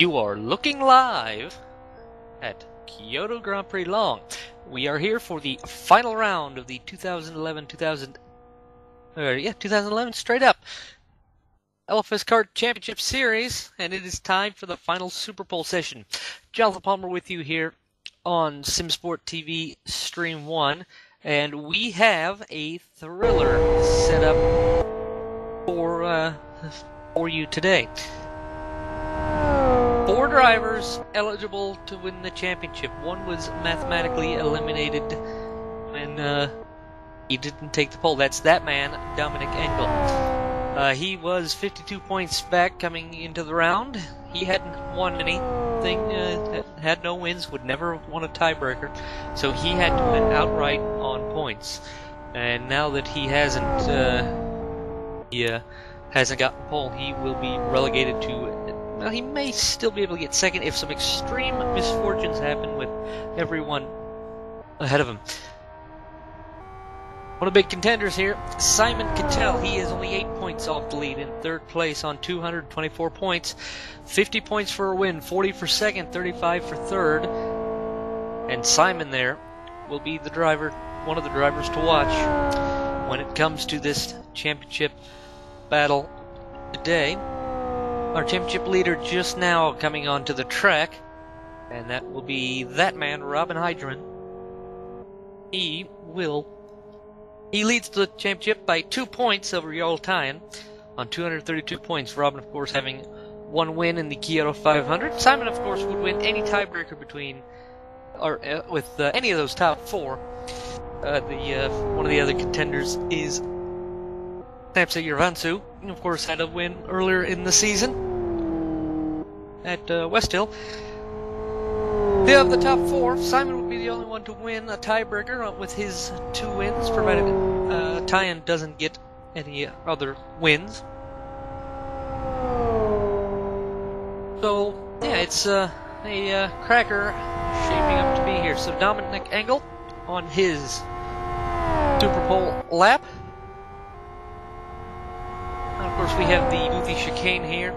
You are looking live at Kyoto Grand Prix Long. We are here for the final round of the 2011 straight up LFSCART Championship Series, and it is time for the final Super Pole session. Jonathan Palmer with you here on SimSport TV Stream 1, and we have a thriller set up for you today. 4 drivers eligible to win the championship. One was mathematically eliminated when he didn't take the pole. That's that man, Dominic Engel. He was 52 points back coming into the round. He hadn't won anything, had no wins, would never have won a tiebreaker, so he had to win outright on points. And now that he hasn't gotten pole, he will be relegated to. Well, he may still be able to get second if some extreme misfortunes happen with everyone ahead of him. One of the big contenders here, Simon Cattell. He is only 8 points off the lead in third place on 224 points. 50 points for a win, 40 for second, 35 for third. And Simon there will be the driver, one of the drivers to watch when it comes to this championship battle today. Our championship leader just now coming onto the track, and that will be that man, Robin Hydron. He leads the championship by 2 points over Jarl Teien on 232 points. Robin, of course, having 1 win in the Kyoto 500. Simon, of course, would win any tiebreaker between with any of those top 4. One of the other contenders is Napsa Yervansu, of course, had a win earlier in the season at West Hill. Of the top 4, Simon would be the only one to win a tiebreaker with his 2 wins, provided Teien doesn't get any other wins. So, yeah, it's a cracker shaping up to be here. So Dominic Engel on his Super Pole lap. Of course, we have the Boothie chicane here.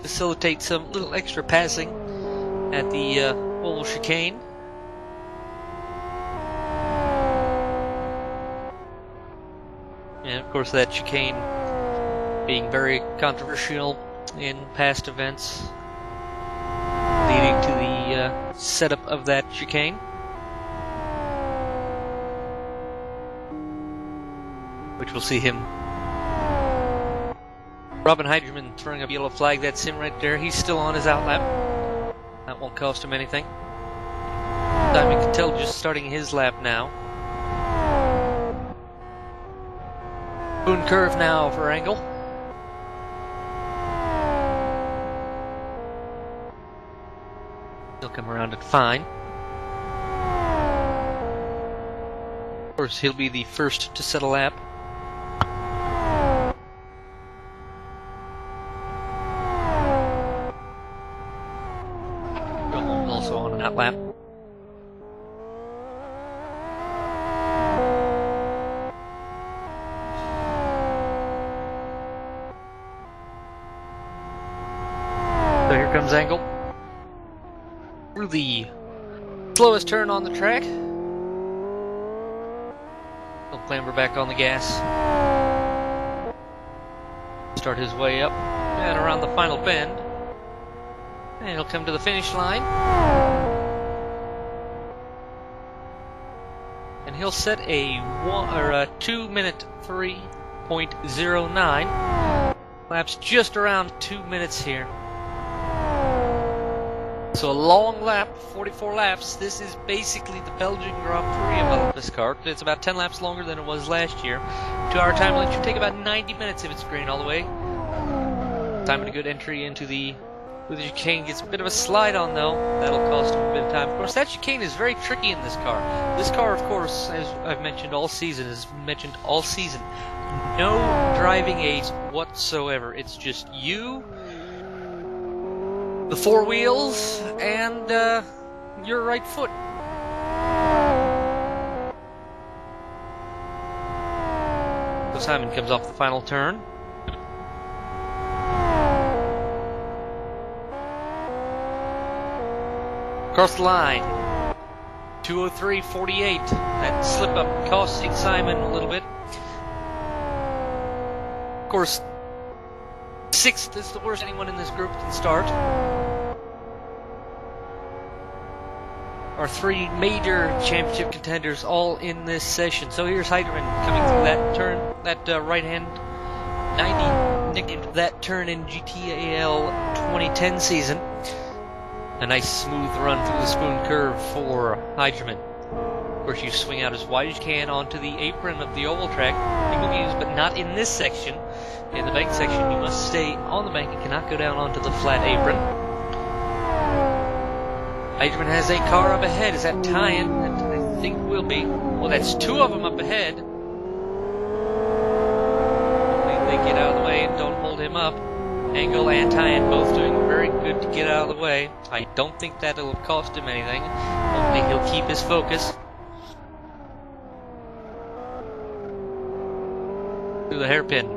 Facilitate some little extra passing at the oval chicane. And of course, that chicane being very controversial in past events, leading to the setup of that chicane. Which will see him. Robin Hydron throwing up a yellow flag. That's him right there. He's still on his outlap. That won't cost him anything. Simon Cattell just starting his lap now. Boone curve now for Engel. He'll come around it fine. Of course, he'll be the first to set a lap. Also on that lap. So here comes Engel. Through the slowest turn on the track. He'll clamber back on the gas. Start his way up and around the final bend. And he'll come to the finish line. And he'll set a 2-minute 3.09. Laps just around 2 minutes here. So a long lap, 44 laps. This is basically the Belgian Grand Prix of LFSCART. It's about 10 laps longer than it was last year. 2-hour time limit should take about 90 minutes if it's green all the way. Time and a good entry into the with the chicane. Gets a bit of a slide on though. That'll cost him a bit of time. Of course, that chicane is very tricky in this car. This car, of course, as I've mentioned all season, no driving aids whatsoever. It's just you, the 4 wheels, and your right foot. So Simon comes off the final turn. Across the line, 2:03.48. That slip up costing Simon a little bit. Of course, 6th is the worst anyone in this group can start. Our 3 major championship contenders all in this session. So here's Heiderman coming through that turn, that right hand 90, nicknamed that turn in GTAL 2010 season. A nice smooth run through the spoon curve for Heiderman. Of course, you swing out as wide as you can onto the apron of the oval track. You can use, but not in this section. In the bank section, you must stay on the bank and cannot go down onto the flat apron. Heiderman has a car up ahead. Is that Teien? That I think will be. Well, that's 2 of them up ahead. They get out of the way and don't hold him up. Engel and Teien both doing very good to get out of the way. I don't think that'll cost him anything. Hopefully he'll keep his focus. Through the hairpin.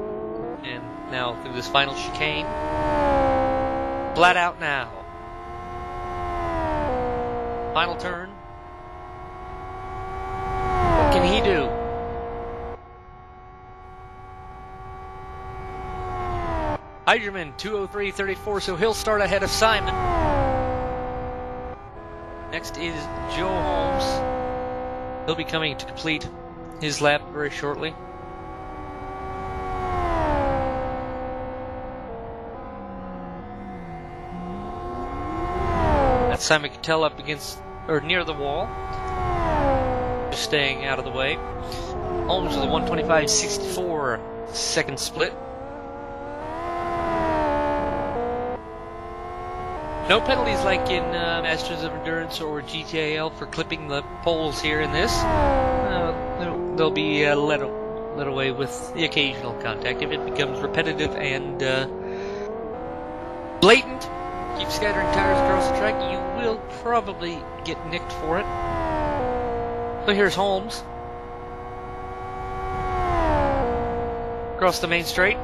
And now through this final chicane. Flat out now. Final turn. What can he do? Heiderman, 2:03.34, so he'll start ahead of Simon. Next is Joe Holmes. He'll be coming to complete his lap very shortly. That's Simon Cattell up against, or near the wall. Just staying out of the way. Holmes with a 1:25.64 second split. No penalties like in Masters of Endurance or GTAL for clipping the poles here in this. They'll be let away with the occasional contact. If it becomes repetitive and blatant, keep scattering tires across the track, you will probably get nicked for it. So here's Holmes. Across the main straight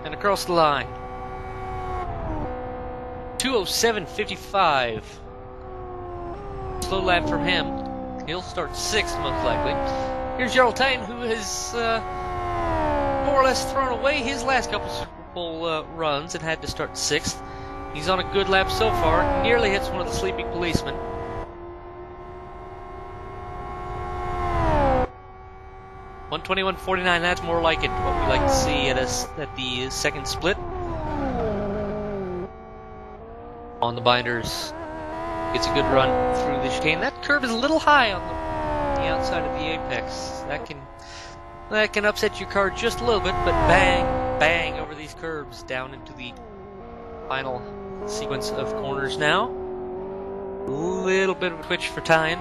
and across the line. 2:07.55. Slow lap from him. He'll start 6th most likely. Here's Jarl Teien, who has more or less thrown away his last couple Super Bowl runs and had to start 6th. He's on a good lap so far. Nearly hits one of the sleeping policemen. $121.49. That's more like it. What we like to see at the second split. On the binders, gets a good run through the chicane. That curve is a little high on the outside of the apex. That can upset your car just a little bit, but bang, bang over these curves down into the final sequence of corners now. A little bit of a twitch for Teien.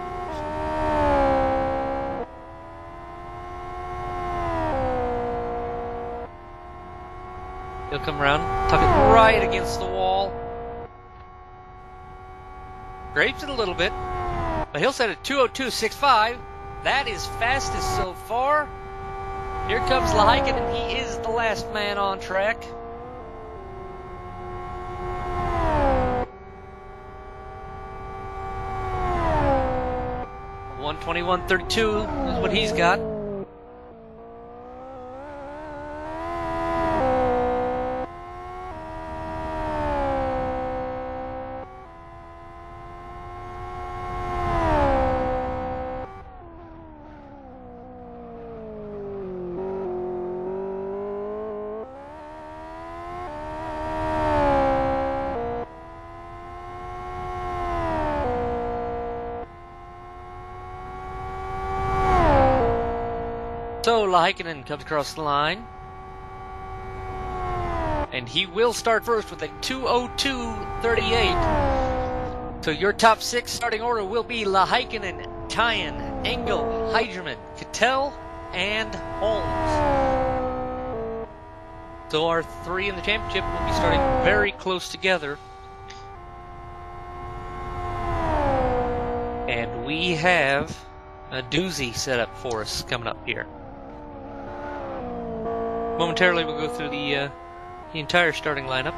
He'll come around, tuck it right against the wall. Scrapes it a little bit, but he'll set it 2:02.65. That is fastest so far. Here comes Lahiken, and he is the last man on track. $121.32 is what he's got. So Lahiken comes across the line. And he will start first with a 2:02.38. So your top 6 starting order will be Lahiken, Teien, Engel, Heiderman, Cattell, and Holmes. So our 3 in the championship will be starting very close together. And we have a doozy set up for us coming up here. Momentarily we'll go through the entire starting lineup.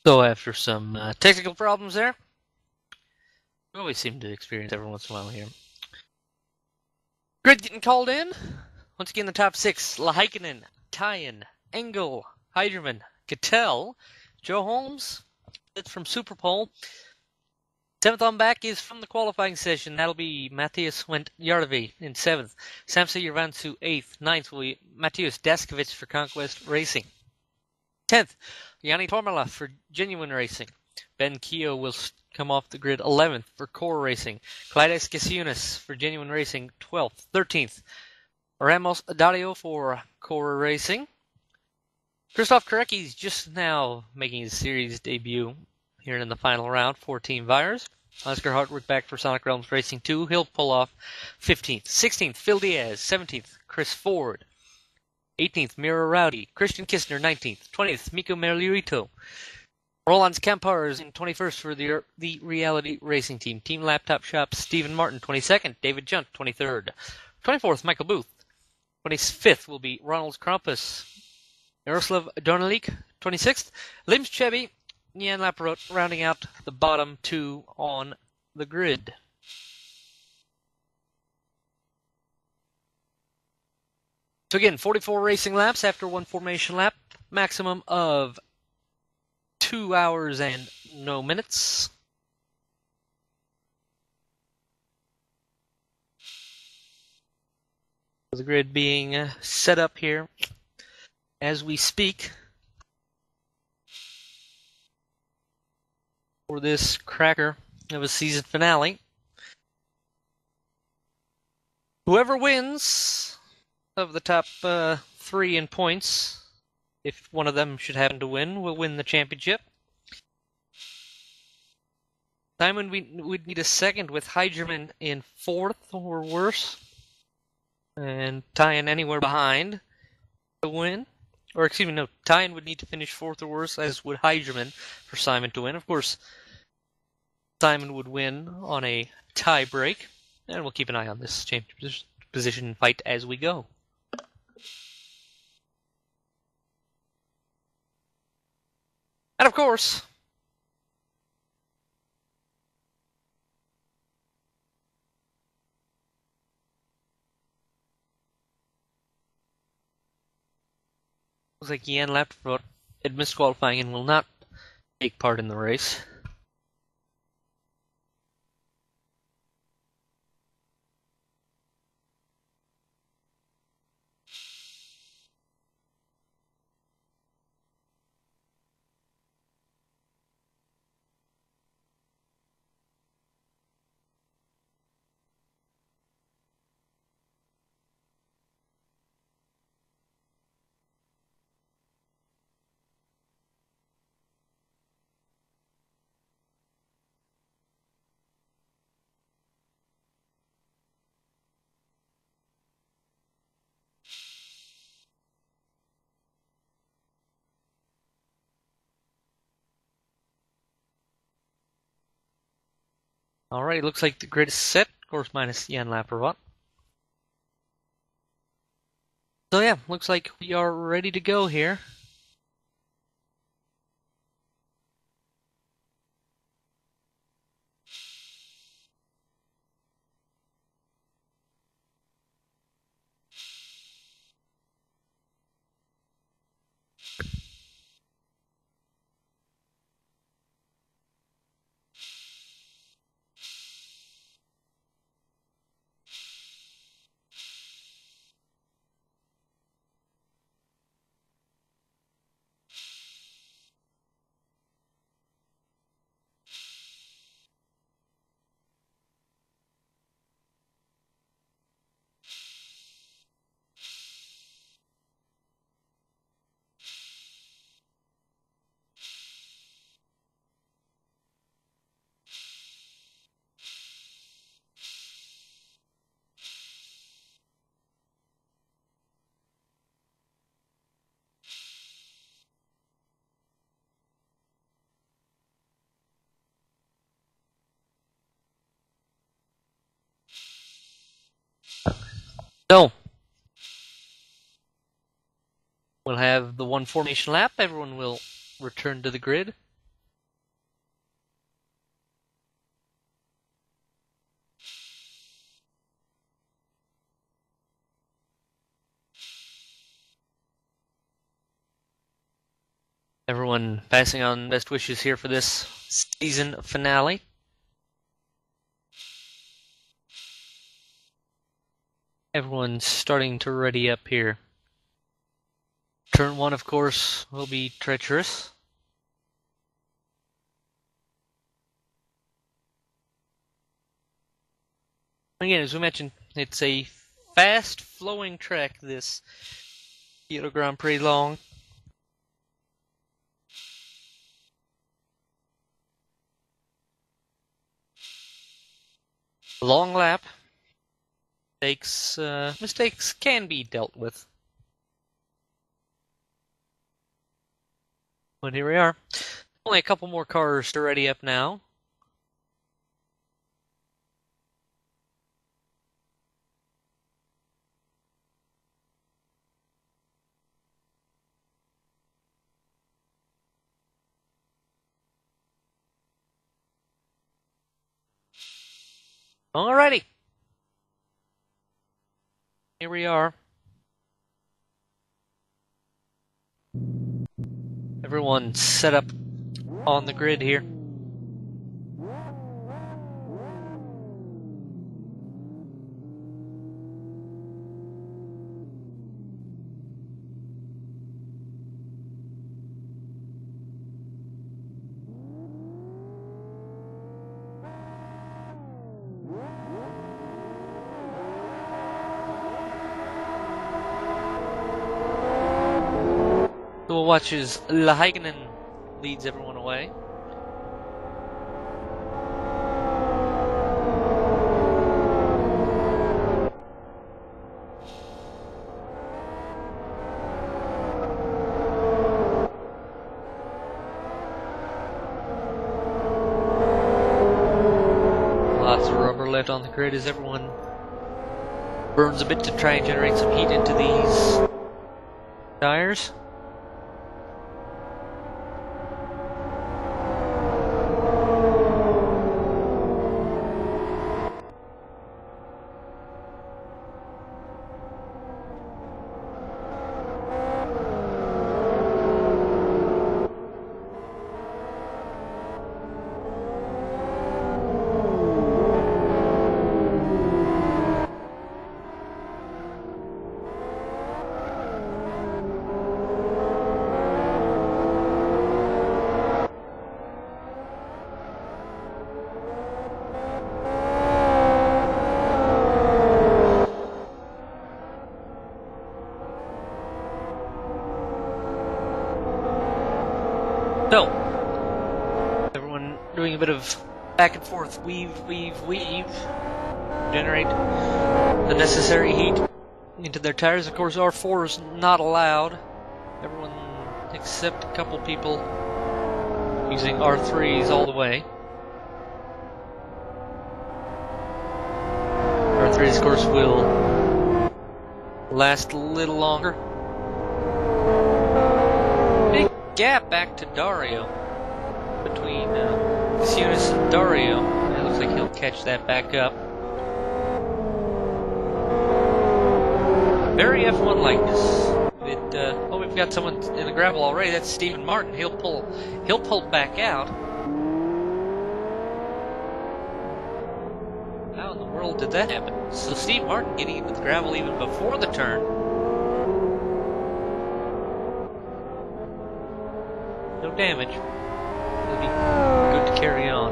So after some technical problems there, we always seem to experience every once in a while here. Grid getting called in. Once again, the top six: Lahaikanen, Teien, Engel, Heiderman, Cattell, Joe Holmes. That's from Super Pole. Seventh on back is from the qualifying session. That'll be Matthias Wendt-Jarlvi in seventh. Samsa Yervansu eighth. Ninth will be Matthias Daskovich for Conquest Racing. 10th, Yanni Tormala for Genuine Racing. Ben Keogh will come off the grid 11th for Core Racing. Kleides Gasiunas for Genuine Racing 12th. 13th, Ramos Dario for Core Racing. Christoph Karecki's just now making his series debut here in the final round for Team Vires. Oscar Hartwig back for Sonic Realms Racing 2. He'll pull off 15th. 16th, Phil Diaz. 17th, Chris Ford. 18th, Mira Rowdy. Christian Kistner, 19th. 20th, Miko Merliuito. Roland Kampar is in 21st for the Reality Racing Team. Team Laptop Shop, Stephen Martin, 22nd. David Junt, 23rd. 24th, Michael Booth. 25th will be Ronald Krampus. Yaroslav Dornalik, 26th. Lims Chevy, Nian Laparot, rounding out the bottom two on the grid. So again, 44 racing laps after one formation lap, maximum of 2 hours and no minutes. The grid being set up here as we speak for this cracker of a season finale. Whoever wins of the top three in points, if one of them should happen to win, will win the championship. Simon would need a second with Heiderman in fourth or worse, and Teien anywhere behind to win. Or excuse me, no, Teien would need to finish fourth or worse, as would Heiderman for Simon to win. Of course, Simon would win on a tie break, and we'll keep an eye on this championship position fight as we go. And of course, looks like Jan Lapford had missed qualifying and will not take part in the race. Alright, looks like the grid is set, of course minus Jan Lappervat. So yeah, looks like we are ready to go here. So, we'll have the one formation lap, everyone will return to the grid. Everyone passing on best wishes here for this season finale. Everyone's starting to ready up here. Turn 1, of course, will be treacherous. Again, as we mentioned, it's a fast-flowing track, this Kyoto Grand Prix long. Long lap. Mistakes can be dealt with. But here we are. Only a couple more cars to ready up now. Alrighty. Here we are. Everyone set up on the grid here. So we'll watch as Lahainen leads everyone away. Lots of rubber left on the grid as everyone burns a bit to try and generate some heat into these tires. So, everyone doing a bit of back and forth, weave, generate the necessary heat into their tires. Of course, R4 is not allowed. Everyone except a couple people using R3s all the way. R3s, of course, will last a little longer. Gap back to Dario between Kusunis and Dario. It looks like he'll catch that back up. Very F1 likeness. Oh, we've got someone in the gravel already. That's Stephen Martin. He'll pull back out. How in the world did that happen? So Steve Martin getting into the gravel even before the turn. No damage. It'll be good to carry on.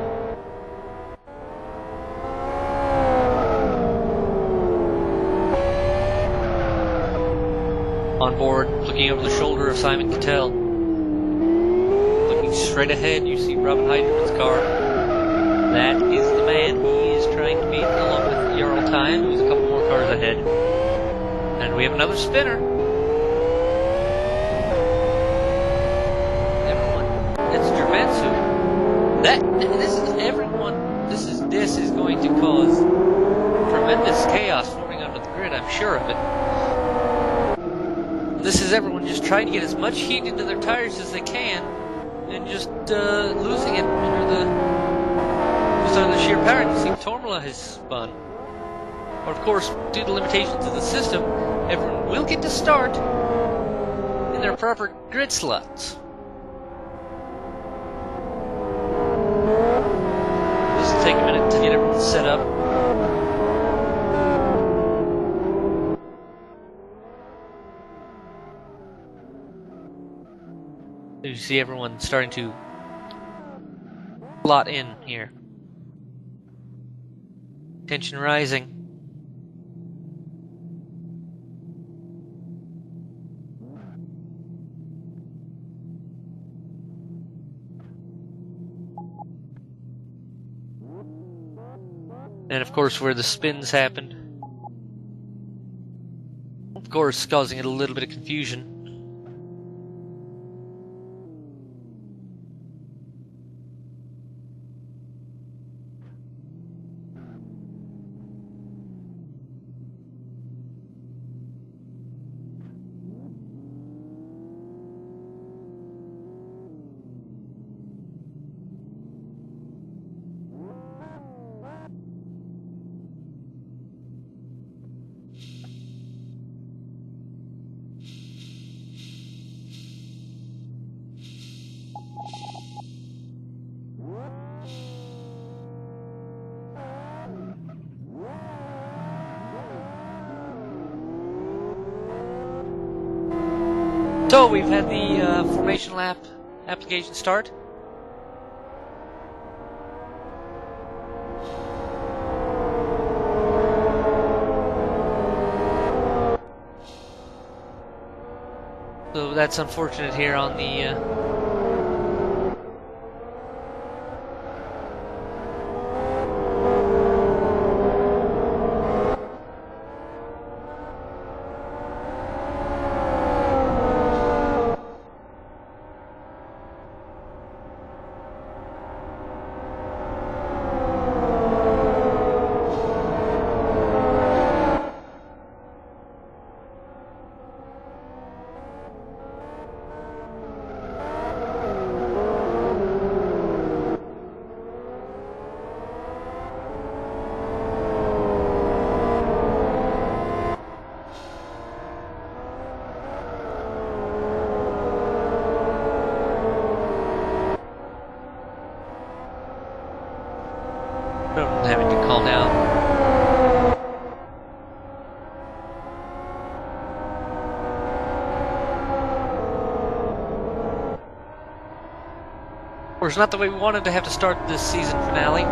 On board, looking over the shoulder of Simon Cattell. Looking straight ahead, you see Robin Heideman's car. That is the man he is trying to beat, along with Jarl Teien, who's a couple more cars ahead. And we have another spinner. This is going to cause tremendous chaos forming under the grid, I'm sure of it. This is everyone just trying to get as much heat into their tires as they can, and just losing it under the sheer power. You see Tormala has spun. But of course, due to limitations of the system, everyone will get to start in their proper grid slots. take a minute to get everything set up. You see everyone starting to slot in here. Tension rising. And of course where the spins happened. Of course causing it a little bit of confusion. So we've had the formation lap application start. So that's unfortunate here on the having to call down. Of course, not the way we wanted to have to start this season finale.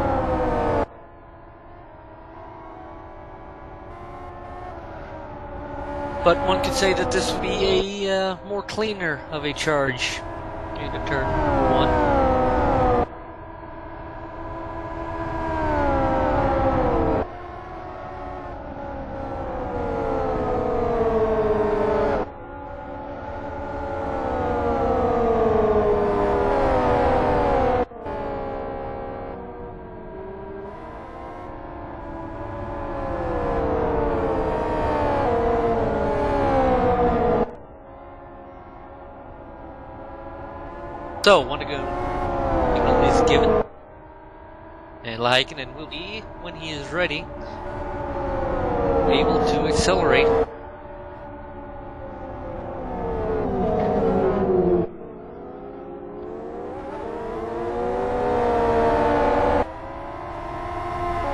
But one could say that this would be a more cleaner of a charge into turn 1. So, one to go. Signal is given. And Lahaikanen will be, when he is ready, able to accelerate.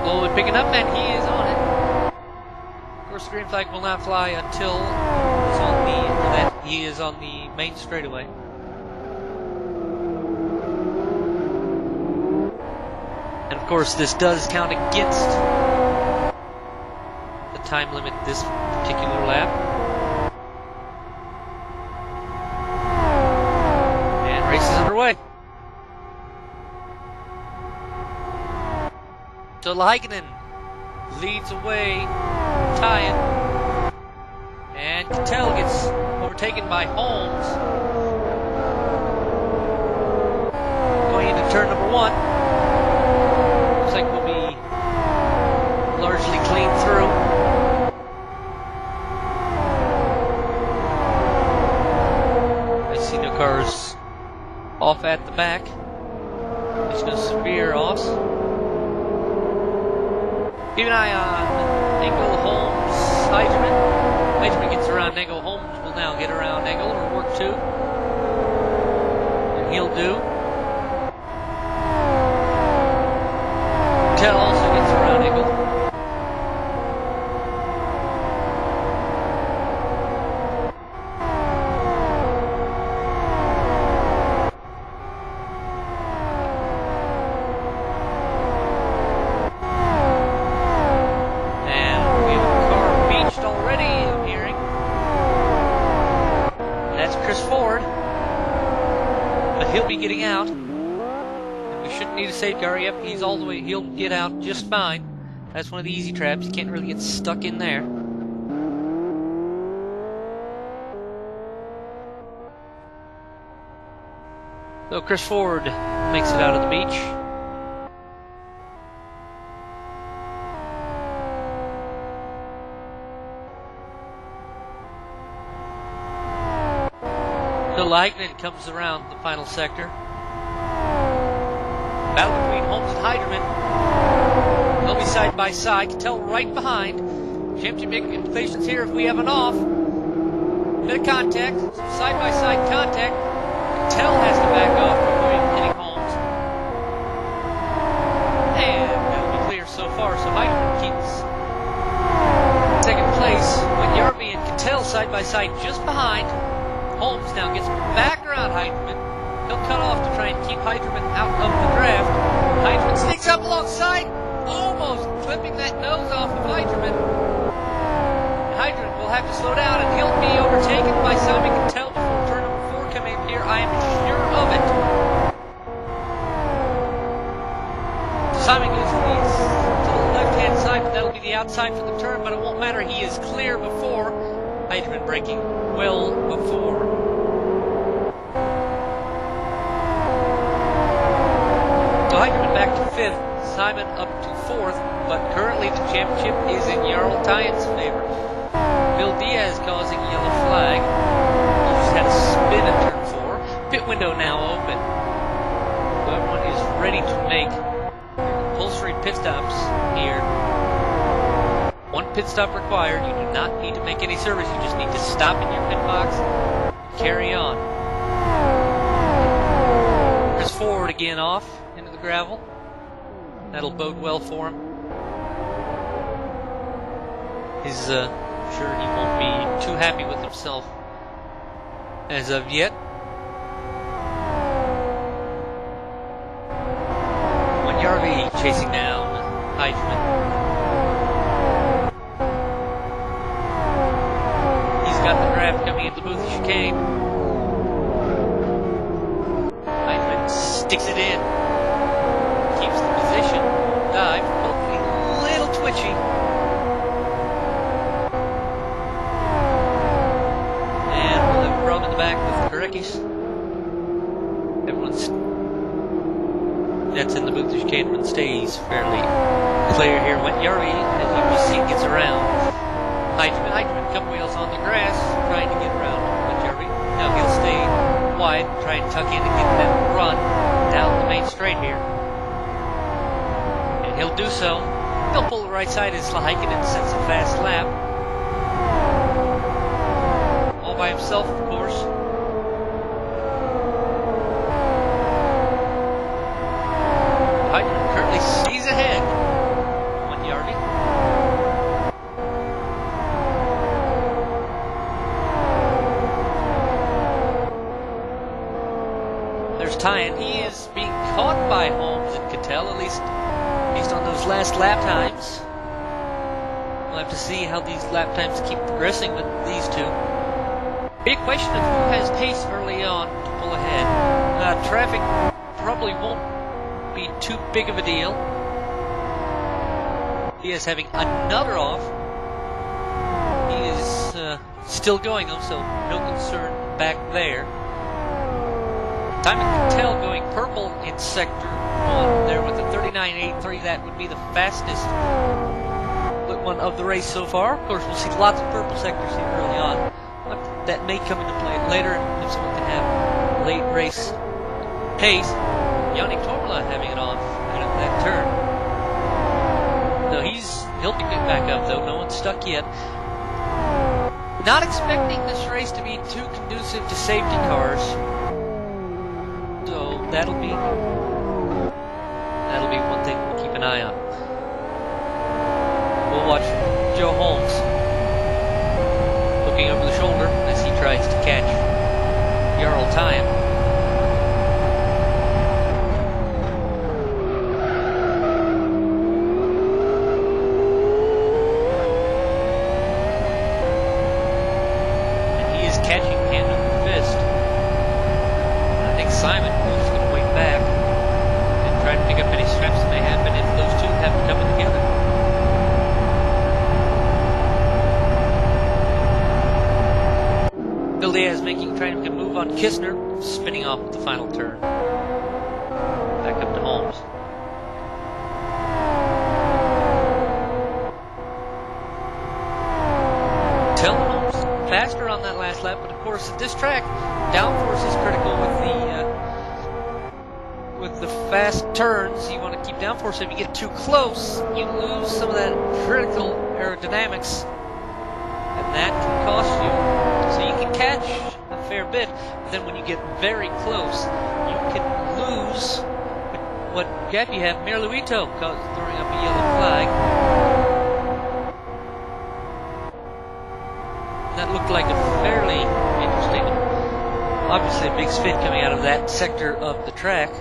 Slowly picking up, and he is on it. Of course, the green flag will not fly until he is on the main straightaway. And of course, this does count against the time limit this particular lap. And race is underway. So Lahaikanen leads away Teien. And Cattell gets overtaken by Holmes. Going into turn number 1. Looks like we'll be largely clean through. I see no cars off at the back. There's no severe offs. Keep an eye on Engel, Holmes, Heidemann. Heidemann gets around Engel. Holmes will now get around Engel, or work 2. And he'll do. Cattell also gets around Eagle. Getting out, and we shouldn't need a safeguard. Yep, he's all the way. He'll get out just fine. That's one of the easy traps. You can't really get stuck in there. So Chris Ford makes it out of the beach. So Lightning comes around the final sector. Battle between Holmes and Heiderman. They'll be side by side. Cattell right behind. Championship making implications here if we have an off. Bit of contact. Some side by side contact. Cattell has to back off before hitting Holmes. And that'll be clear so far. So Heiderman keeps second place. With Yarby and Cattell side by side just behind. Holmes now gets back around Heiderman. He'll cut off to try and keep Heiderman out of the draft. Heiderman sneaks up alongside, almost clipping that nose off of Heiderman. Heiderman will have to slow down, and he'll be overtaken by Simon Cattell before turn number 4 come in here. I am sure of it. Simon goes to the left-hand side, but that'll be the outside for the turn, but it won't matter. He is clear before Heiderman braking well before. So Heiderman back to 5th, Simon up to 4th, but currently the championship is in Jarl Teien's favor. Bill Diaz causing a yellow flag. He just had a spin at turn 4. Pit window now open. So everyone is ready to make compulsory pit stops here. 1 pit stop required. You do not need to make any service. You just need to stop in your pit box and carry on. Chris Ford again off into the gravel. That'll bode well for him. He's sure he won't be too happy with himself as of yet. When Yarby chasing down Heiderman. Got the draft coming into the booth chicane. Heiderman sticks it in. Keeps the position. Dive. Hopefully a little twitchy. And we'll have Brum in the back with the Karekis. That's in the booth chicane. Everyone stays fairly clear here. When Yarby, as you just see, gets around Heiderman come wheels on the grass, trying to get around with Jarby. Now he'll stay wide, try and tuck in and get that run down the main straight here. And he'll do so. He'll pull the right side as Heiderman and sets a fast lap. All by himself, of course. Heiderman currently sees ahead. Teien, he is being caught by Holmes and Cattell, at least based on those last lap times. We'll have to see how these lap times keep progressing with these two. Big question of who has pace early on to pull ahead. Traffic probably won't be too big of a deal. He is having another off. He is still going though, so no concern back there. Simon Cattell going purple in sector 1 there with a 39.83. That would be the fastest one of the race so far. Of course, we'll see lots of purple sectors here early on. That may come into play later if someone can have late race pace. Yannick Torla having it off out of that turn. So he'll be good back up though. No one's stuck yet. Not expecting this race to be too conducive to safety cars. So that'll be one thing we'll keep an an eye on. We'll watch Joe Holmes looking over the shoulder as he tries to catch Jarl Teien. And he is catching hand over fist. And I think Simon is going to wait back and try to pick up any scraps that may happen if those two have to come together. Diaz trying to move on Kistner, spinning off at the final turn. Back up to Holmes. Cattell and Holmes faster on that last lap, but of course at this track, downforce is critical with the fast turns. You want to keep downforce. If you get too close, you lose some of that critical aerodynamics, and that can cost you. So you can catch a fair bit, but then when you get very close, you can lose what gap you have. Merluito throwing up a yellow flag. That looked like a fairly interesting, obviously a big spin coming out of that sector of the track.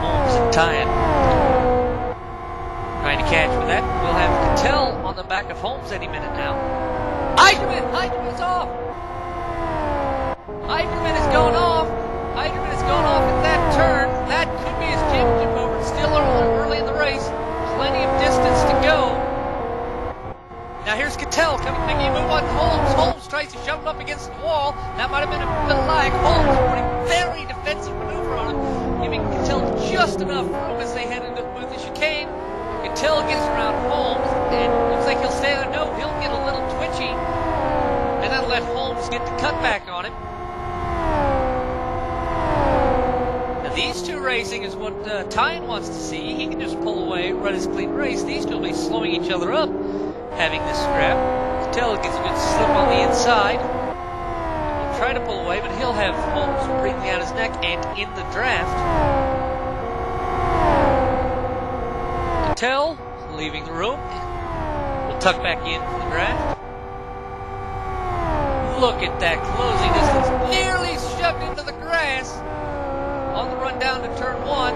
Holmes and Teien trying to catch with that. We'll have Cattell on the back of Holmes any minute now. Heidemann is off! Heidemann is going off! Heidemann is going off at that turn. That could be his championship over. Still early in the race. Plenty of distance to go. Now here's Cattell making a move on Holmes. Holmes tries to shove him up against the wall. That might have been a lag. Holmes putting very defensive maneuver on him, giving Cattell just enough room as they head into the chicane. Cattell gets around Holmes, and looks like he'll stay there. No, he'll get a little twitchy, and that'll let Holmes get the cutback on him. Now these two racing is what Teien wants to see. He can just pull away, run his clean race. These two will be slowing each other up, having this scrap. Cattell gets a good slip on the inside. He'll try to pull away, but he'll have Holmes breathing down his neck and in the draft. Cattell leaving the room. We'll tuck back in for the draft. Look at that closing distance. Nearly shoved into the grass on the run down to turn one.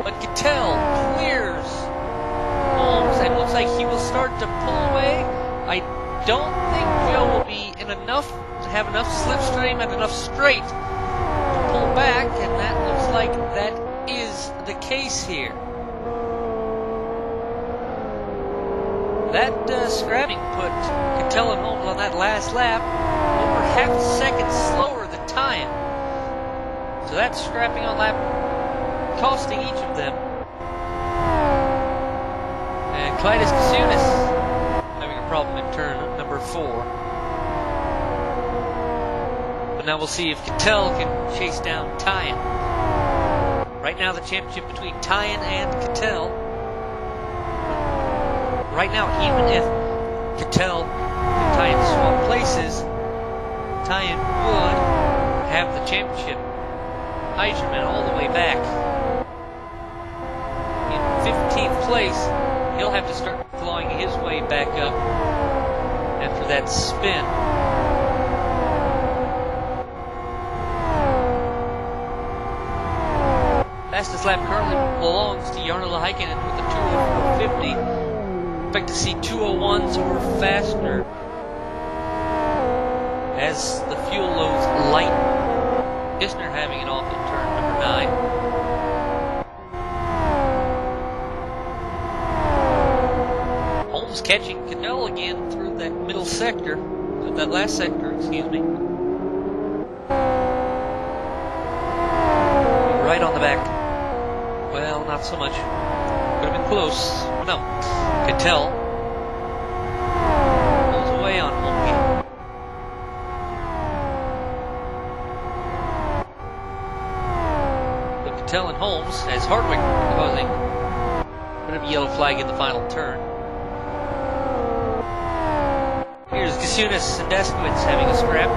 But Cattell clears Holmes and looks like he will start to pull away. I don't think Joe will be have enough slipstream and enough straight to pull back, and that looks like that is the case here. That scrapping put Cattell and Holmes on that last lap over half a second slower than Teien. So that's scrapping on lap costing each of them. And Clytus Kasunis having a problem in turn number 4. But now we'll see if Cattell can chase down Teien. Right now the championship between Teien and Cattell. Right now, even if Cattell and Teien swap places, Teien would have the championship. Heiserman all the way back. In 15th place, he'll have to start clawing his way back up after that spin. Fastest lap currently belongs to Jarl with a 2:04.50. Expect to see 2:01s or faster as the fuel loads lighten. Kistner having it off in turn number 9. Holmes catching Cattell again through that middle sector, that last sector, excuse me. Right on the back. Well, not so much. Could have been close. No. Cattell pulls away on Holmes. But Cattell and Holmes, as Hardwick causing a bit of a yellow flag in the final turn. Here's Kasunis and Daskowitz having a scrap.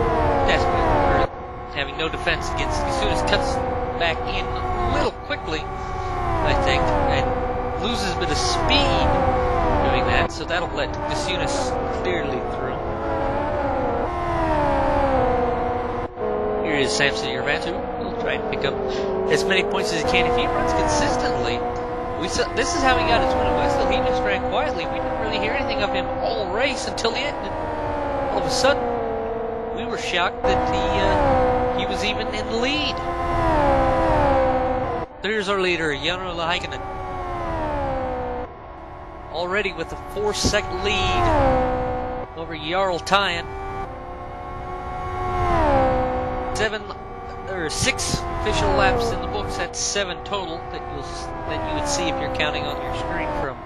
having no defense against Gasunas, cuts back in a little quickly, I think, and loses a bit of speed doing that, so that'll let Gasunas clearly through. Here is Samson Yervantu. He'll try and pick up as many points as he can if he runs consistently. This is how he got his win at Westhill. He just ran quietly. We didn't really hear anything of him all race until the end. And all of a sudden, we were shocked that he was even in the lead. There's our leader, Jarl Lahaikanen. Already with a 4-second lead over Jarl Teien. 6 official laps in the books. That's 7 total that you would see if you're counting on your screen from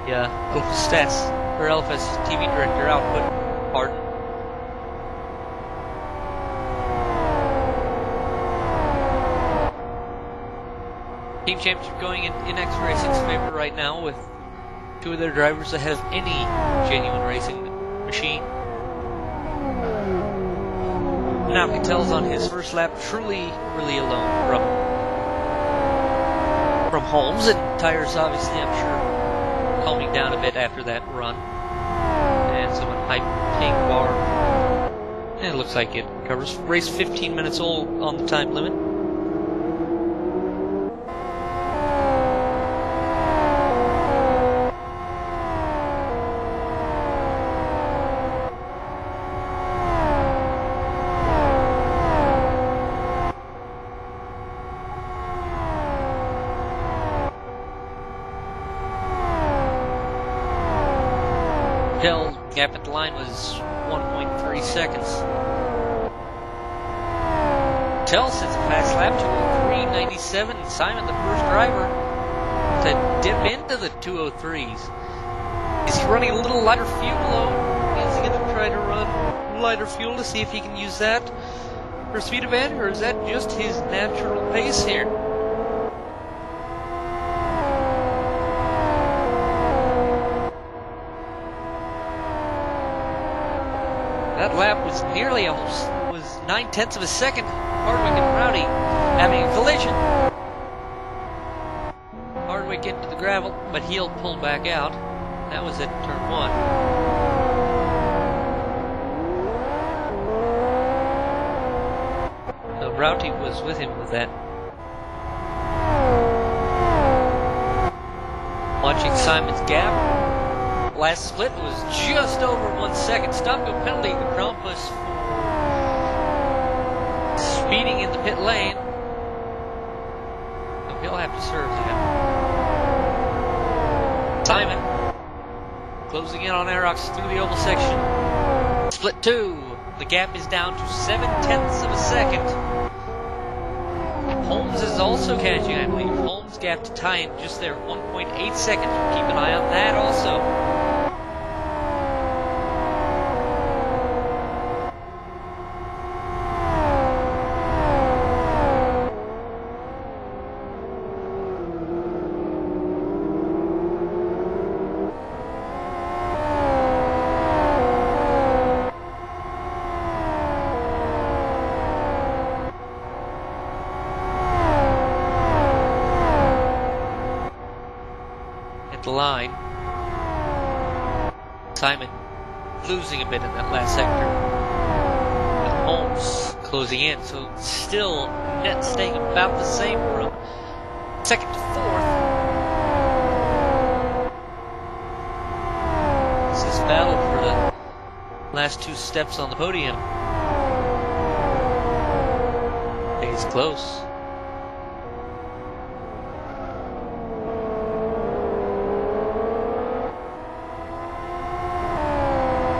the LFS stats or LFS TV director output. Pardon. Team Championship going in X Racing's favor right now, with 2 of their drivers ahead of any genuine racing machine. Now Cattell's on his first lap, truly, really alone from Holmes, and tires obviously, I'm sure, calming down a bit after that run. And someone hyped pink bar. And it looks like it covers. Race 15 minutes old on the time limit. Cattell gap at the line was 1.3 seconds. Cattell sets a fast lap to 3:97. Simon, the first driver to dip into the 2:03s. Is he running a little lighter fuel load? Is he going to try to run lighter fuel to see if he can use that for speed advantage, or is that just his natural pace here? That lap was nearly almost 9/10 of a second. Hardwick and Rowdy having a collision. Hardwick into the gravel, but he'll pull back out. That was at turn 1. So Rowdy was with him with that. Watching Simon's gap. Last split was just over 1 second. Stop-go penalty to Krampus for speeding in the pit lane. So he'll have to serve that. Simon closing in on Aerox through the oval section. Split 2. The gap is down to 7/10 of a second. Holmes is also catching, I believe. Holmes gap to Teien just there, 1.8 seconds. Keep an eye on that also. The line. Simon losing a bit in that last sector. With Holmes closing in, so still net staying about the same from 2nd to 4th. This is battle for the last 2 steps on the podium. Stays close.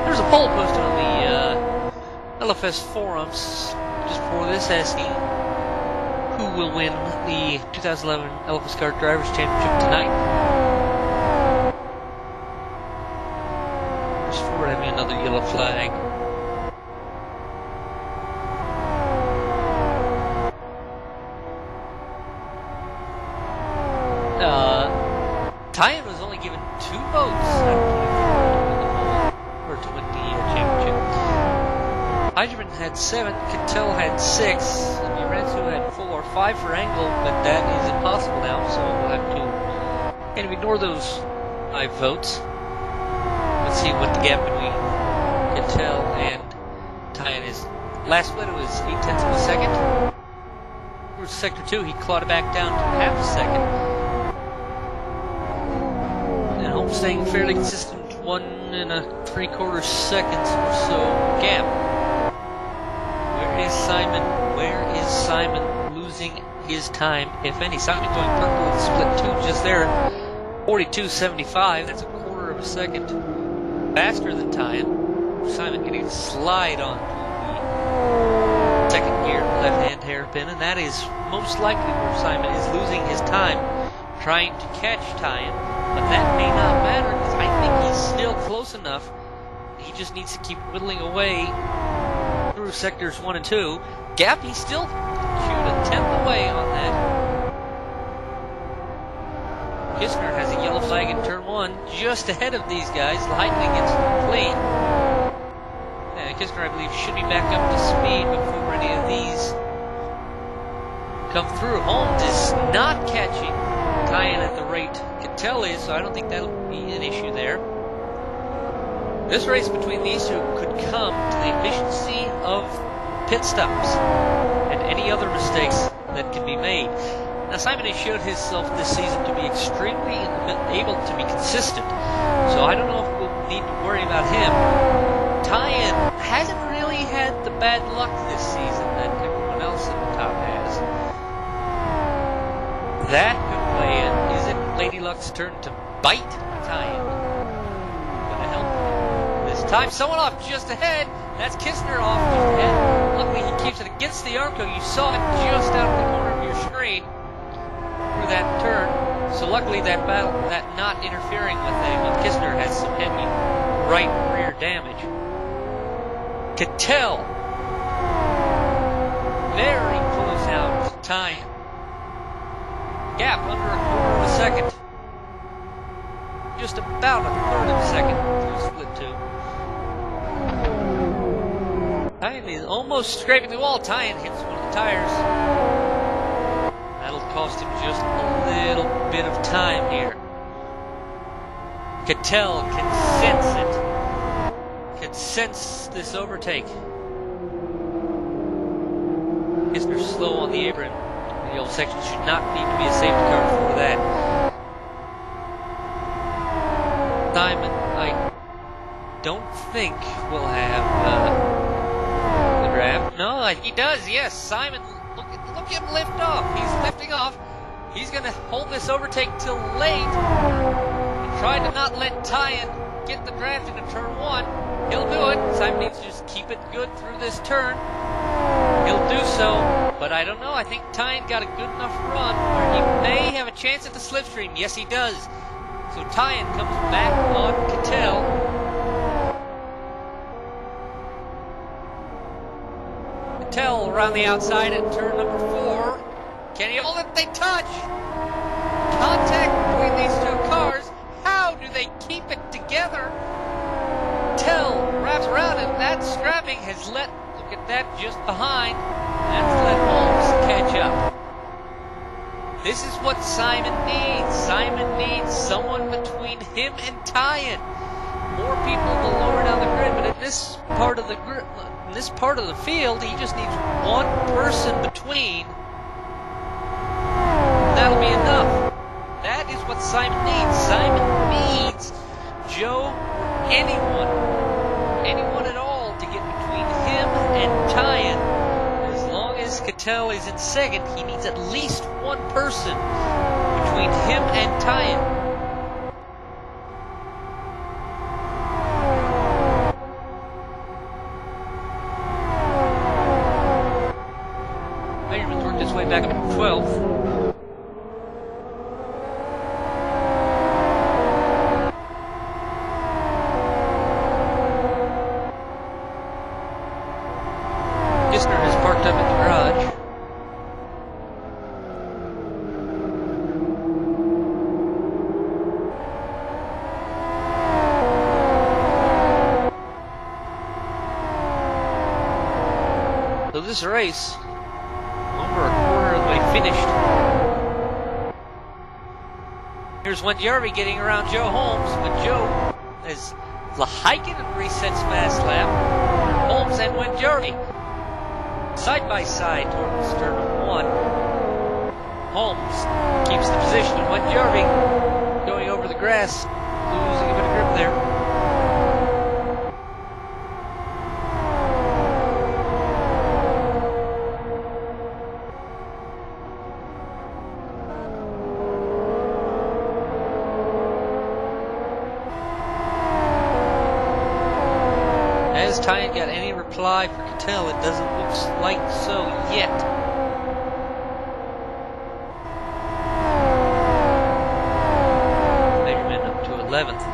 There's a poll posted on the LFS forums just before this asking who will win the 2011 LFSCART Drivers' Championship tonight. There's Ford having another yellow flag. Teien was only given 2 votes out of 24 to win the championship. Hyderman had 7, Cattell had 6, and Uransu had 4, 5 for Angle, but that is impossible now, so we'll have to kind of ignore those 5 votes. Let's see what the gap between Cattell and Teien is. Last split it was 0.8 of a second. For Sector 2, he clawed it back down to half a second. And Holmes staying fairly consistent, 1 3/4 seconds or so gap. Where is Simon? Where is Simon losing his time, if any? Simon going purple with split 2 just there. 42.75, that's a quarter of a second faster than Teien. Simon getting a slide on the second gear, left-hand hairpin, and that is most likely where Simon is losing his time trying to catch Teien, but that may not matter because I think he's still close enough. He just needs to keep whittling away through sectors 1 and 2. Gap, he's still chewed a tenth away on that. Kistner has a yellow flag in turn 1, just ahead of these guys, lightning gets clean. And Kistner, I believe, should be back up to speed before any of these come through. Holmes is not catching Teien at the rate Cattell is, so I don't think that'll be an issue there. This race between these two could come to the efficiency of pit stops and any other mistakes that can be made. Now, Simon has showed himself this season to be extremely able to be consistent, so I don't know if we'll need to worry about him. Teien hasn't really had the bad luck this season that everyone else at the top has. That could play in. Is it Lady Luck's turn to bite Teien? Gonna help this time. Someone off just ahead. That's Kistner off just ahead. Luckily, he keeps it against the Arco. You saw it just out of the corner of your screen through that turn. So luckily, that not interfering with anyone. Kistner has some heavy right rear damage. Cattell very close out to Teien. Gap under a quarter of a second. Just about a third of a second through split 2. Teien is almost scraping the wall. Teien hits one of the tires. That'll cost him just a little bit of time here. Cattell can sense it. Can sense this overtake. Kistner slow on the apron. The old section should not need to be a safety car for that. Simon, I don't think will have the grab. No, he does. Yes, Simon. Look him lift off. He's lifting off. He's going to hold this overtake till late and try to not let Teien get the draft into turn 1. He'll do it. Simon needs to just keep it good through this turn. He'll do so, but I don't know. I think Teien got a good enough run where he may have a chance at the slipstream. Yes, he does. So Teien comes back on Cattell. Cattell around the outside at turn number 4. Can he hold it? They touch. Contact between these two cars. How do they keep it together? Cattell wraps around, and that scrapping has let. Look at that just behind. That's let Holmes catch up. This is what Simon needs. Simon needs someone between him and Teien. More people will lower down the grid, but in this part of the grid, in this part of the field, he just needs one person between. That'll be enough. That is what Simon needs. Simon needs Joe or anyone at all to get between him and Teien. As long as Cattell is in second, he needs at least one person between him and Teien. Measurements worked his way back up to 12th. Kistner has parked up at the garage. this race, over a quarter of the way finished. Here's Wenjarvi getting around Joe Holmes, but Joe is hiking and resets fast lap. Holmes and Wenjarvi side by side towards turn 1. Holmes keeps the position, and Wenjarvi going over the grass, losing a bit of grip there. Has Teien got any reply for Cattell? It doesn't look like so yet. Measurement up to 11th.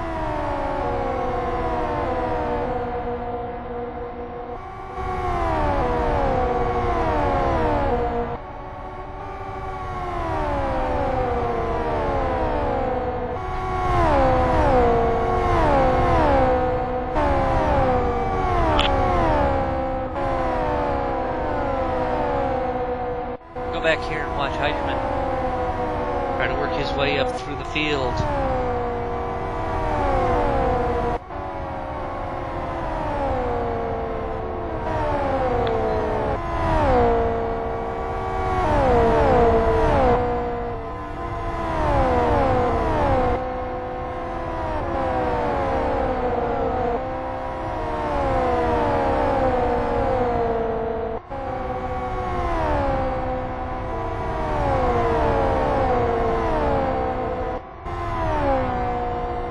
Back here and watch Heiderman try to work his way up through the field.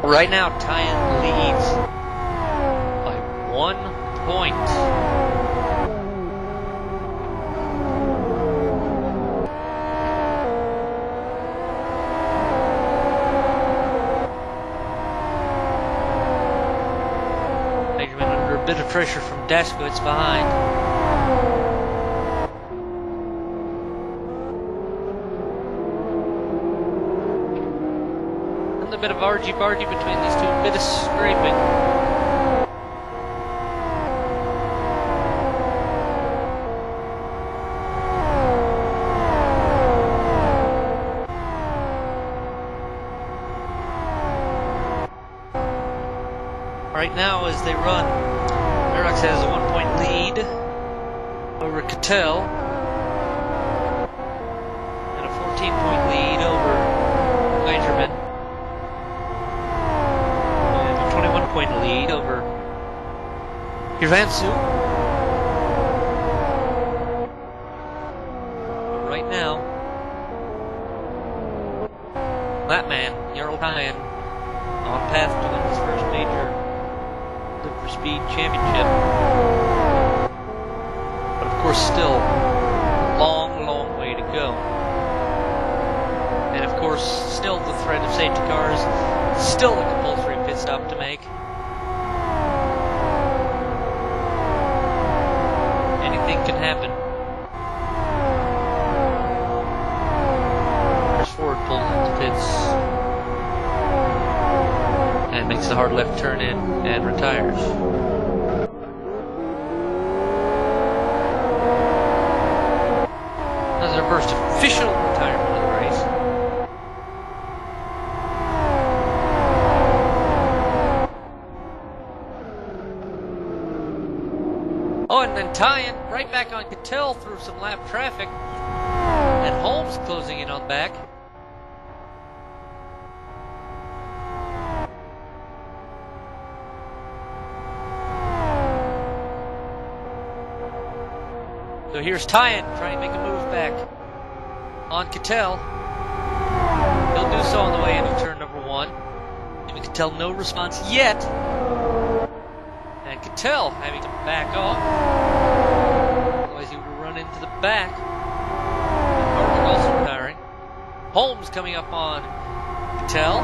Right now, Teien leads by 1 point. Benjamin under a bit of pressure from Dashkowitz behind. A bit of argy-bargy between these two, a bit of scraping. Right now, as they run, Merox has a 1-point lead over Cattell and a 14-point lead over Benjamin. 21-point lead over Hirvansu. But right now, that man, Jarl Teien, on path to win his first major Live for Speed championship. But of course, still a long, long way to go. And of course, still the threat of safety cars, still a compulsory pit stop to make. Anything can happen. There's Ford pulls into pits and makes the hard left turn in and retires. That's our first official retirement of the race. Oh, and then Teien right back on Cattell through some lap traffic. And Holmes closing in on back. So here's Teien trying to make a move back on Cattell. He'll do so on the way into turn number 1. Giving Cattell no response yet. And Cattell having to back off. Otherwise he would run into the back. And Hartwig also retiring. Holmes coming up on Cattell.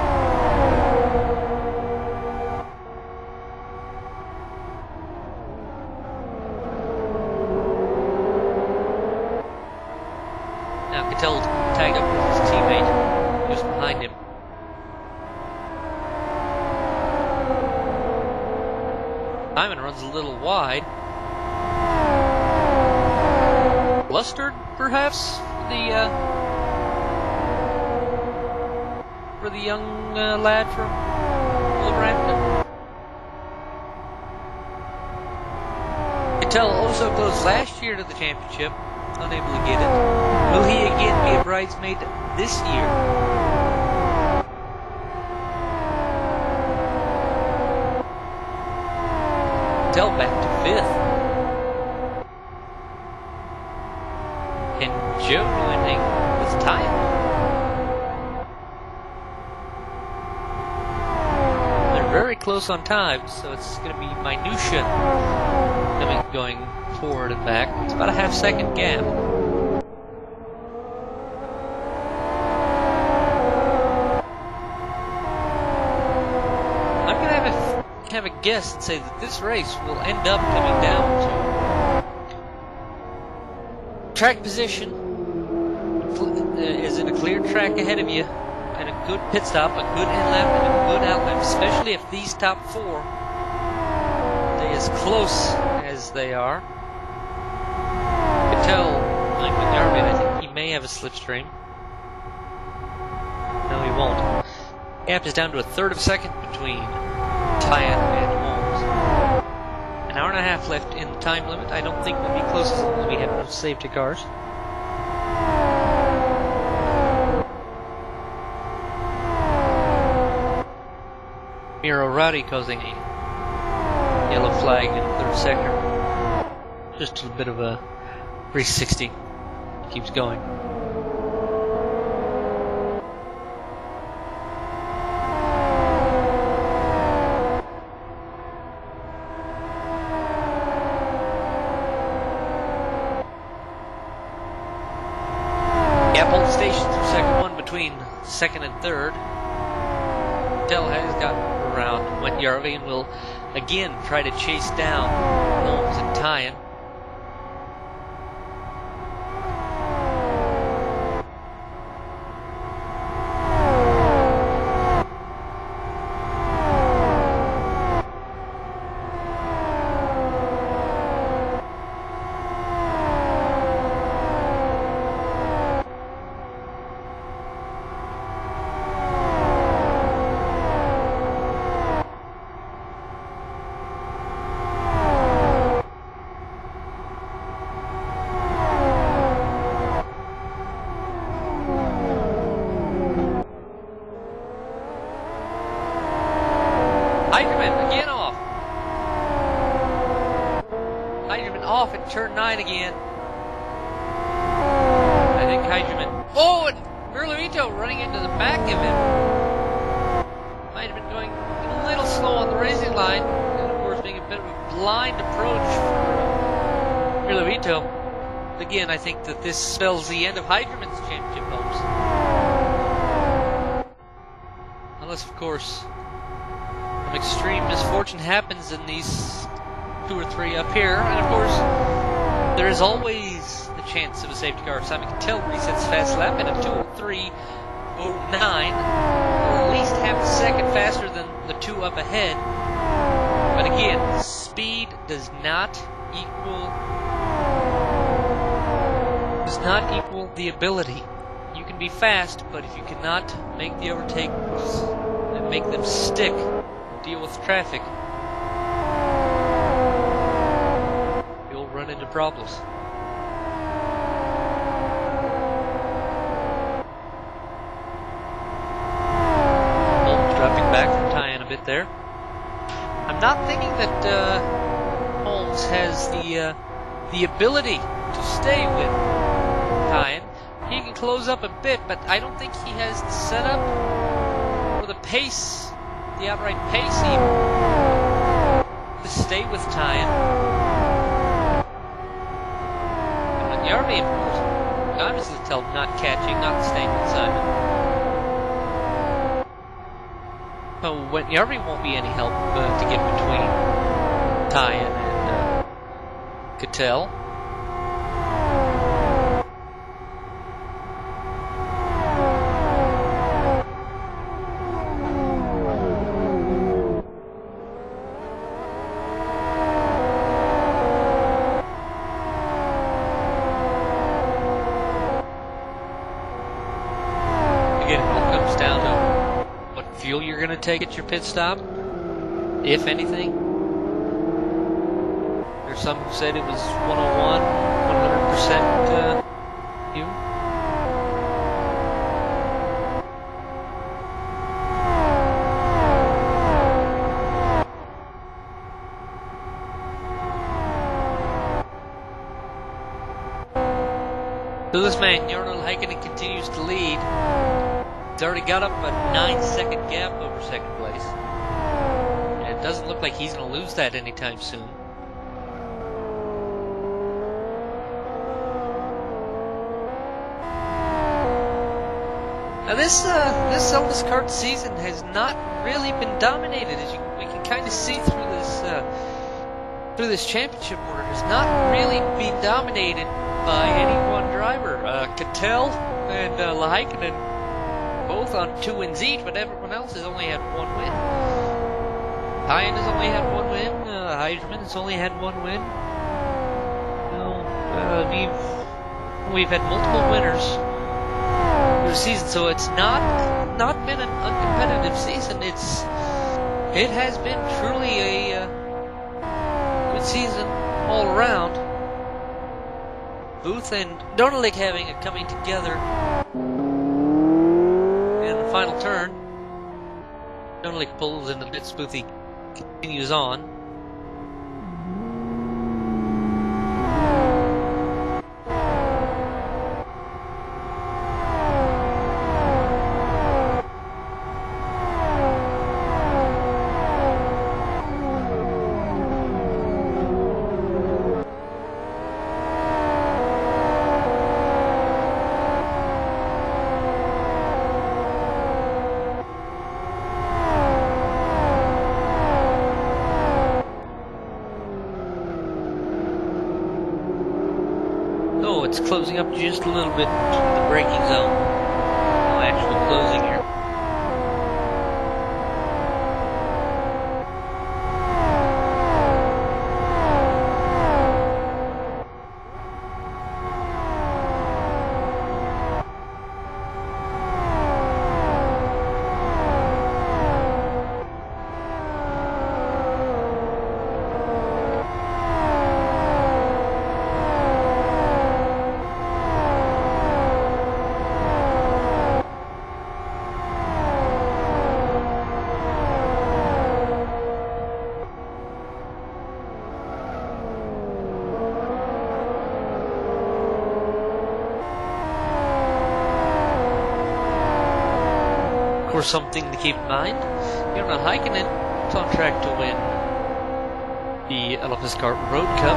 Now Cattell tagged up with his teammate just behind him. Simon runs a little wide. flustered, perhaps, for the young lad from Wolverhampton. Cattell also closed last year to the championship, unable to get it. Will he again be a bridesmaid this year? Cattell back to 5th. And Joe winning with Teien. They're very close on time, so it's going to be minutia going forward and back. It's about a half-second gap. I'm going to have a guess and say that this race will end up coming down to track position. Is it a clear track ahead of you, and a good pit stop, a good in lap, and a good out lap, especially if these top 4 stay as close as they are. Cattell, like with Jarl, I think he may have a slipstream. No, he won't. Gap is down to a third of a second between Teien and Holmes. An hour and a half left in the time limit. I don't think we'll be close as long as we have no safety cars. Miro Roddy causing a yellow flag in the 3rd sector. Just a bit of a 360. Keeps going. Gap hold stations for second 1 between 2nd and 3rd. Cattell has got around when Jarl will again try to chase down Holmes and Teien. Off at turn 9 again. I think Hydroman. Oh, and Merluito running into the back of him. Might have been going a little slow on the racing line, and of course being a bit of a blind approach for Merluito. Again, I think that this spells the end of Hydroman's championship hopes. Unless, of course, some extreme misfortune happens in these 2 or 3 up here, and of course there is always the chance of a safety car if Simon Cattell resets fast lap in a 2:03.09, or at least half a second faster than the 2 up ahead. But again, speed does not equal the ability. You can be fast, but if you cannot make the overtakes and make them stick, deal with traffic, run into problems. Holmes dropping back from Teien a bit there. I'm not thinking that Holmes has the ability to stay with Teien. He can close up a bit, but I don't think he has the setup or the pace, the outright pace even, to stay with Teien. Jarl, obviously tell not catching, not staying with Simon. But when Jarl won't be any help to get between Teien and Cattell. take at your pit stop, if anything. There's some who said it was 101, 100% you. So this man, Jarl Heikkinen, continues to lead. He's already got up a 9-second gap over second place. And it doesn't look like he's going to lose that anytime soon. Now this LFSCART season has not really been dominated, as we can kind of see through this championship order. Has not really been dominated by any one driver. Cattell and Heikkinen both on 2 wins each, but everyone else has only had 1 win. Teien has only had 1 win. Heisman has only had 1 win. We've had multiple winners through the season, so it's not been an uncompetitive season. It has been truly a good season all around. Booth and Donalik having a coming together in the final turn. Donalik pulls into the pits, Booth continues on. It's closing up just a little bit to the braking zone. No actual closing here. Something to keep in mind. Jarl Heikkinen is on track to win the LFSCART Road Cup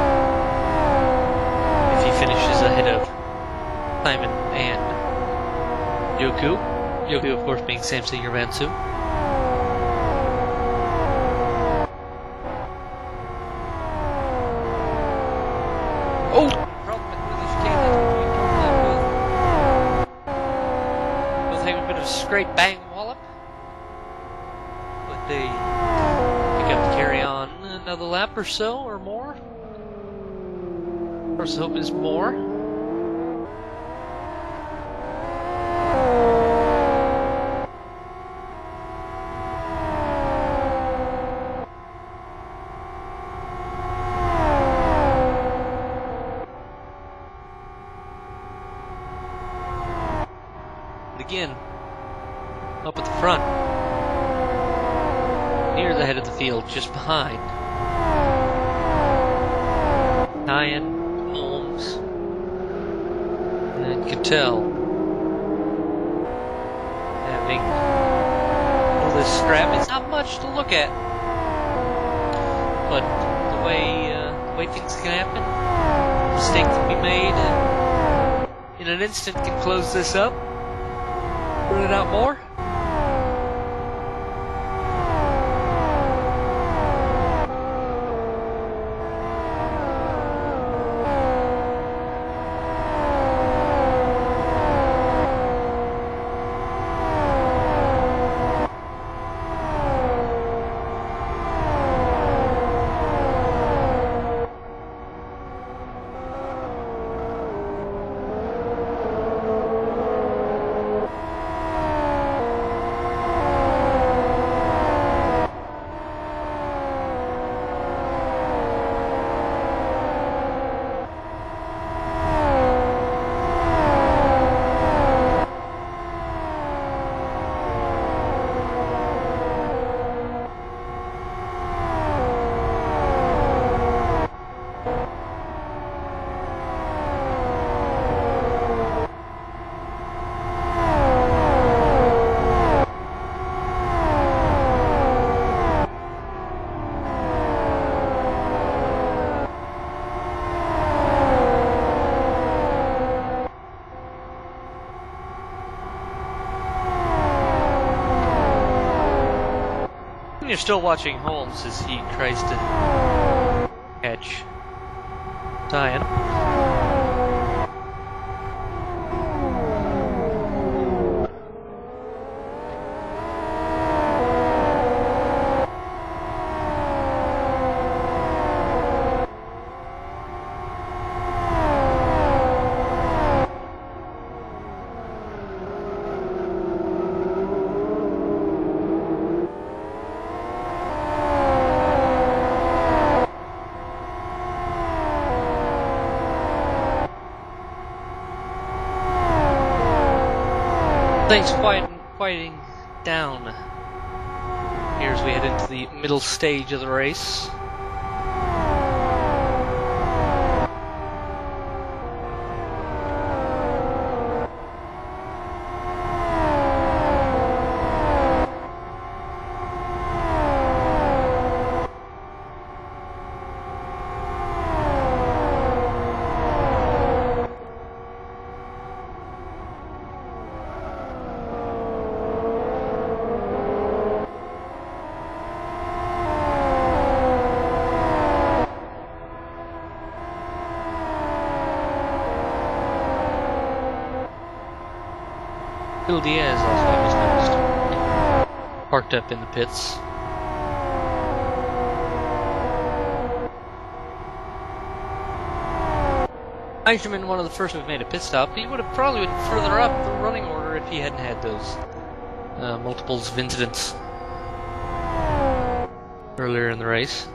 if he finishes ahead of Simon and Yoku. Yoku, of course, being Samson Yervansu. Oh! Problem with this chicane both having a bit of a scrape bang. They pick up to carry on another lap or so, or more. Of course, the hope is more. But again, up at the front. Near the head of the field, just behind. Teien, Holmes, and Cattell having all this scrap. It's not much to look at, but the way things can happen, a mistake can be made, and in an instant can close this up, run it out more. you're still watching Holmes as he tries to catch Teien. Things quieting down here as we head into the middle stage of the race. Diaz also, I just noticed, parked up in the pits. Eichmann, one of the first to have made a pit stop, he would have probably been further up the running order if he hadn't had those multiples of incidents earlier in the race.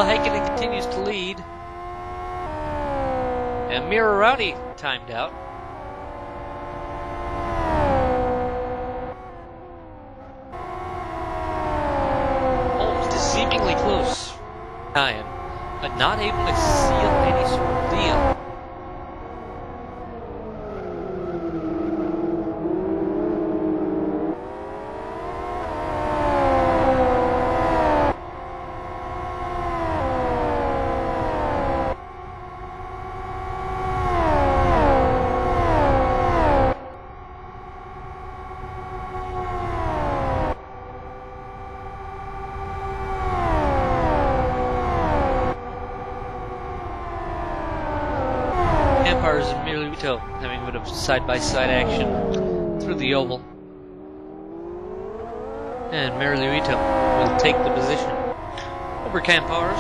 Heikkinen continues to lead, and Mira Rowdy timed out. Holmes is seemingly close, Teien, but not able to seal any sort of deal. Having a bit of side-by-side action through the oval. And Mariluito will take the position over Campars.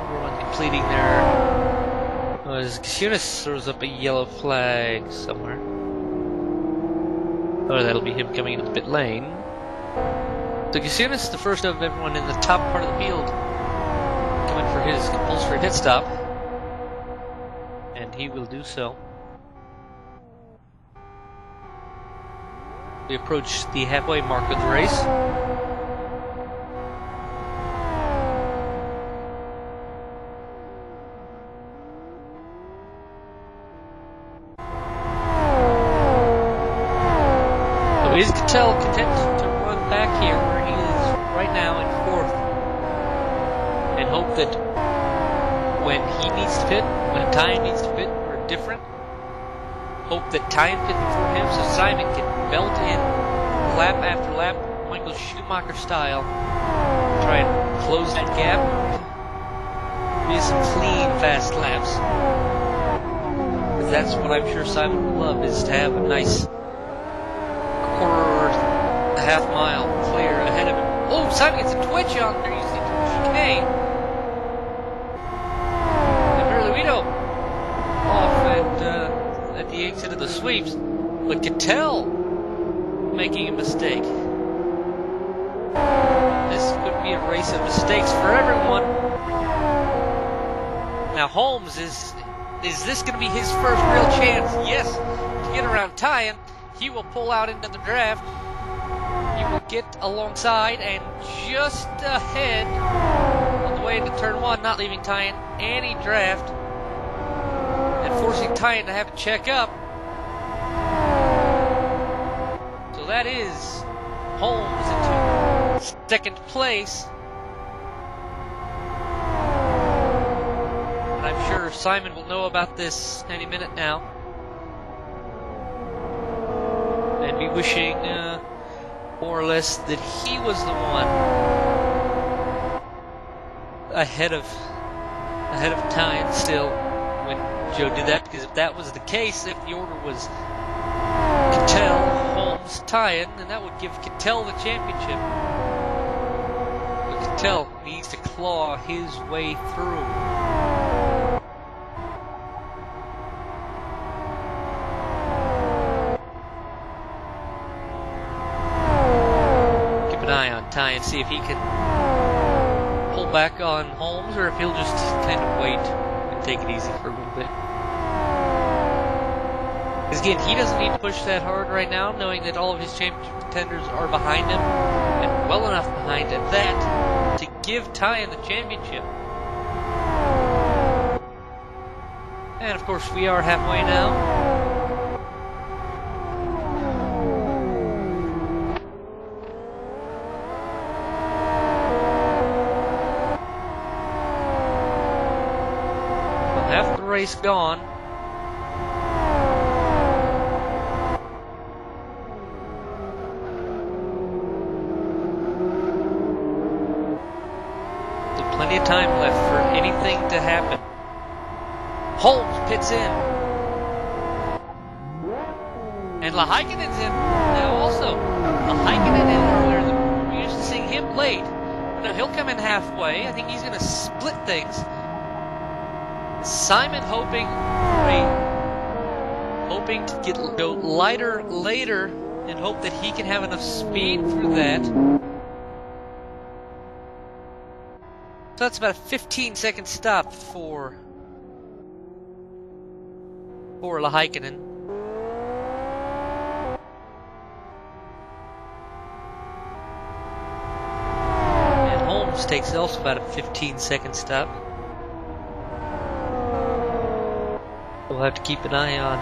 Everyone completing their... as Gasunis throws up a yellow flag somewhere. Oh, that'll be him coming into the pit lane. So Gasunis, the first of everyone in the top part of the field, coming for his compulsory pit stop. And he will do so. We approach the halfway mark of the race. So is Cattell content to run back here where he is right now in fourth? And hope that when he needs to pit, when Teien needs to pit, we're different. Hope that Teien pit before him so Simon can belt in lap after lap, Michael Schumacher style. Try and close that gap. Be some clean, fast laps. Because that's what I'm sure Simon would love, is to have a nice quarter or a half mile clear ahead of him. Oh, Simon gets a twitch on there using the chicane. Off at the exit of the sweeps, but Cattell making a mistake. This could be a race of mistakes for everyone. Now Holmes, is this going to be his first real chance? Yes, to get around Teien. He will pull out into the draft. He will get alongside and just ahead on the way into turn one, not leaving Teien any draft. At forcing Teien to have to check up. So that is Holmes into second place. And I'm sure Simon will know about this any minute now. And be wishing, more or less, that he was the one ahead of Teien still when Joe did that, because if that was the case, if the order was Cattell, Holmes, Teien, then that would give Cattell the championship. But Cattell needs to claw his way through. Keep an eye on Teien, see if he can pull back on Holmes, or if he'll just kind of wait and take it easy for a little bit. Because again, he doesn't need to push that hard right now, knowing that all of his championship contenders are behind him, and well enough behind at that, to give Teien the championship. And of course, we are halfway now. Race gone. There's plenty of time left for anything to happen. Holmes pits in. And Lahikinen's in now also. Lahikinen in earlier. We used to see him late. Now he'll come in halfway. I think he's going to split things. Simon hoping to go lighter later and hope that he can have enough speed through that. So that's about a 15-second stop for Lahikinen. And Holmes takes also about a 15-second stop. We'll have to keep an eye on.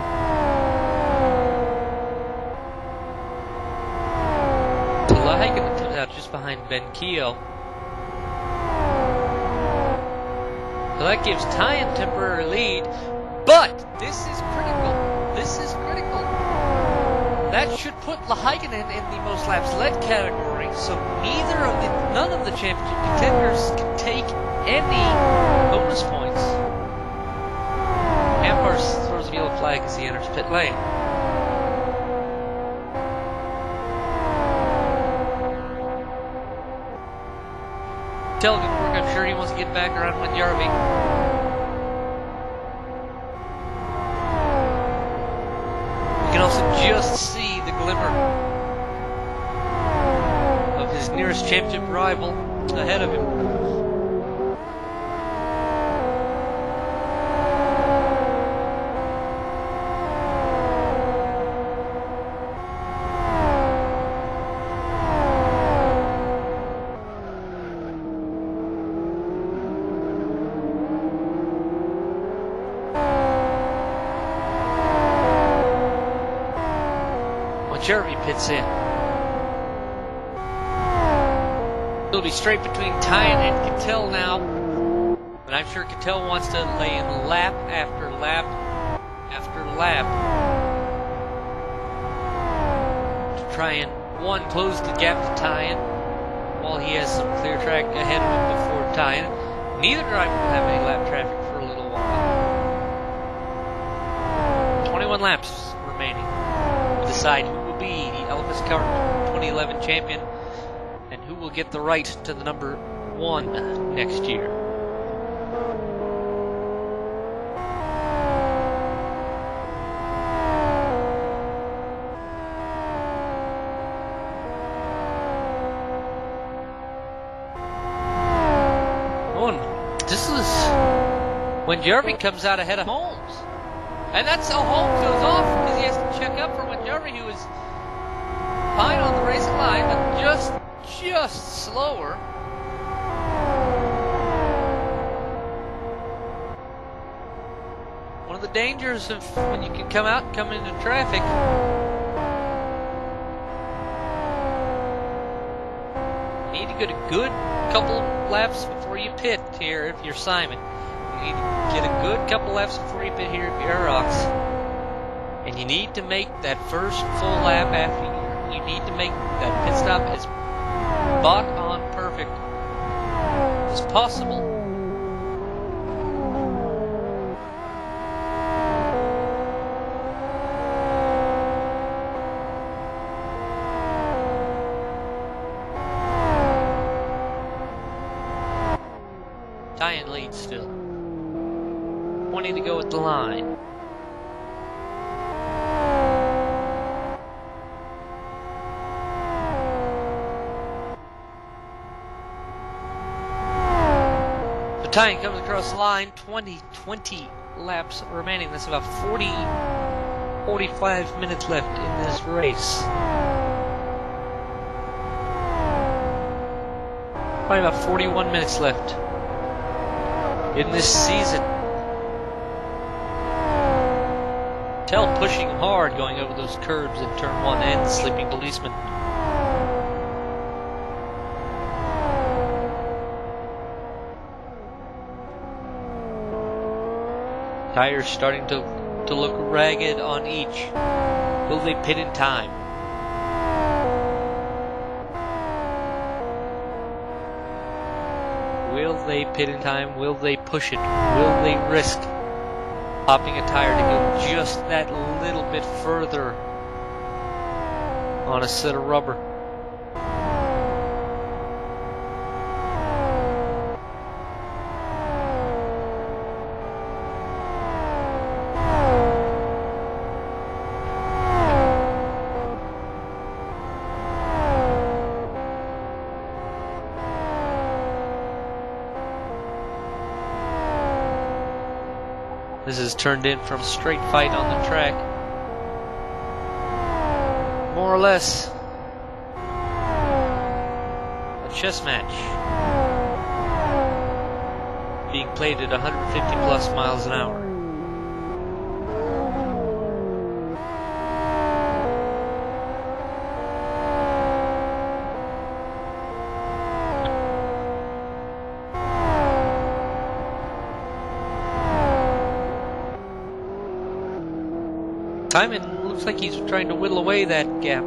Teien comes out just behind Ben Keogh. So that gives Teien temporary lead, but this is critical. This is critical. That should put Lahikinen in the most laps led category, so none of the championship contenders can take any bonus points. Amherst throws a yellow flag as he enters pit lane. Cattell can work, I'm sure he wants to get back around with Jarl. We can also just see the glimmer of his nearest championship rival ahead of him. Jarl pits in. It'll be straight between Teien and Cattell now. But I'm sure Cattell wants to lay in lap after lap after lap to try and, one, close the gap to Teien while he has some clear track ahead of him before Teien. Neither driver will have any lap traffic for a little while. 21 laps remaining to decide who will be the LFSCART 2011 champion and who will get the right to the number 1 next year. This is when Jarl comes out ahead of Holmes. And that's how Holmes goes off, because he has to check up for when Jarl, who is fine on the racing line, but just slower. One of the dangers of when you can come out and come into traffic. You need to get a good couple laps before you pit here if you're Simon. You need to get a good couple laps before you pit here if you're Aerox. And you need to make that first full lap after you need to make that pit stop as spot on perfect as possible. Teien leads still. 20 to go at the line. So Teien comes across the line. 20 laps remaining. That's about 45 minutes left in this race. Probably about 41 minutes left in this season. Cattell pushing hard going over those curbs in turn 1 and sleeping policeman. Tires starting to look ragged on each. Will they pit in time? Will they pit in time? Will they push it? Will they risk popping a tire to go just that little bit further on a set of rubber? This is turned in from a straight fight on the track. More or less a chess match being played at 150 plus miles an hour. Simon looks like he's trying to whittle away that gap.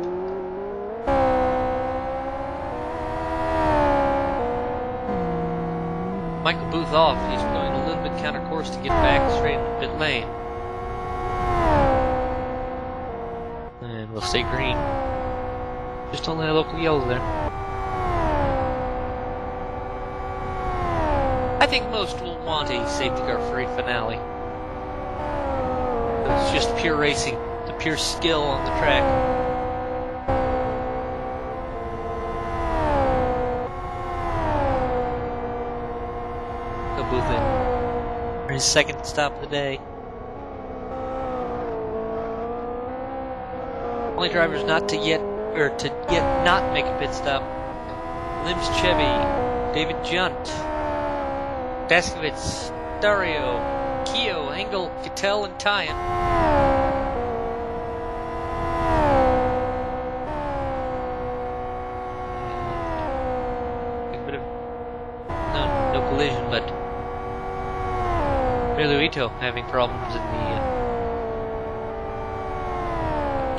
Michael Booth off. He's going a little bit counter course to get back straight in the pit lane. And we'll stay green. Just on that local yellow there. I think most will want a safety car free finale. It's just pure racing, the pure skill on the track. Go Booth in for his second stop of the day. Only drivers not to yet not make a pit stop: Limbs Chevy, David Junt, Daskovitz, Dario, Keo, Engel, Cattell, and Teien. A bit of no collision, but Reluito having problems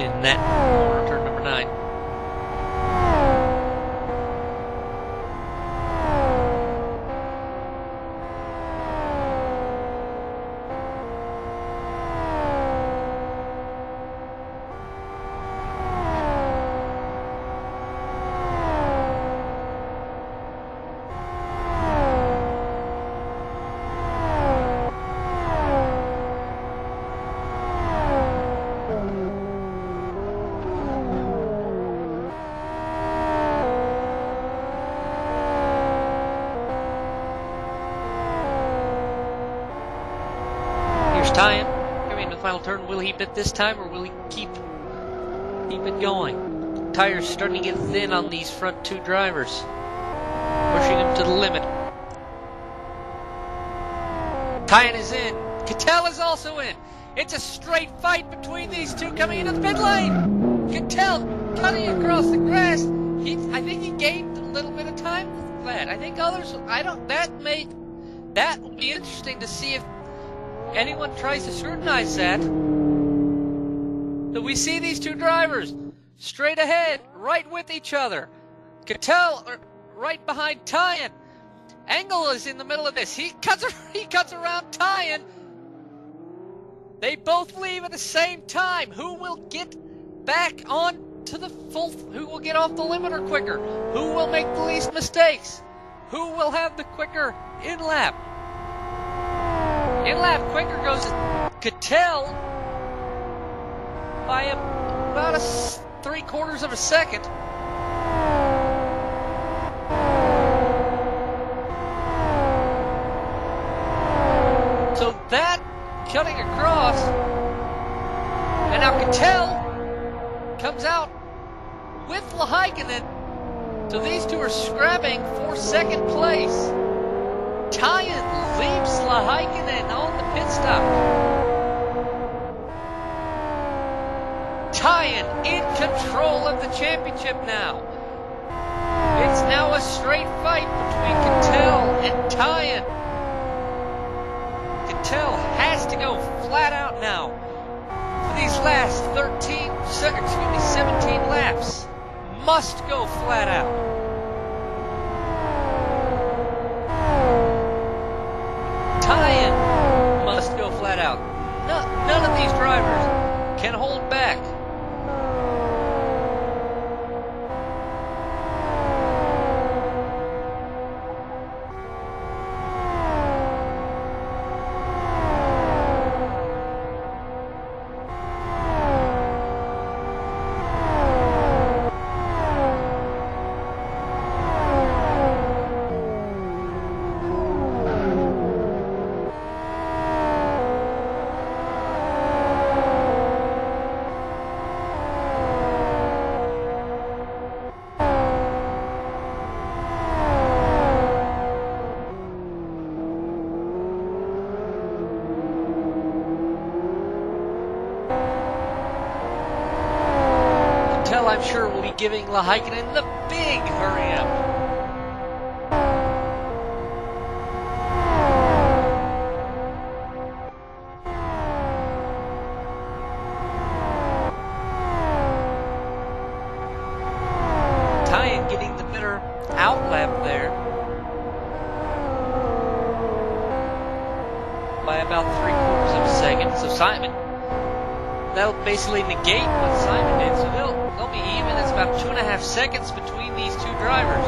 in that corner, turn number 9. Teien, coming into the final turn. Will he pit this time, or will he keep it going? Tires starting to get thin on these front 2 drivers, pushing them to the limit. Teien is in. Cattell is also in. It's a straight fight between these two coming into the pit lane. Cattell cutting across the grass. I think he gained a little bit of time with that. I think others, that will be interesting to see if anyone tries to scrutinize that. So we see these two drivers straight ahead, right with each other. Cattell right behind Teien. Engel is in the middle of this. He cuts around Teien. They both leave at the same time. Who will get back on to the full? Who will get off the limiter quicker? Who will make the least mistakes? Who will have the quicker in-lap? In-lap quicker goes Cattell by about 3/4 of a second. So that cutting across, and now Cattell comes out with Lahaikinen. So these two are scrapping for second place. Teien leaps Lahaikinen on the pit stop. Teien in control of the championship now. It's now a straight fight between Cattell and Teien. Cattell has to go flat out now for these last 17 laps. Must go flat out. Teien must go flat out. None of these drivers can hold back. I'm sure will be giving Lahaikinen the big hurry up. Teien getting the better outlap there by about 3/4 of a second. So Simon, that'll basically negate what Simon did. So they'll be even. It's about 2.5 seconds between these two drivers.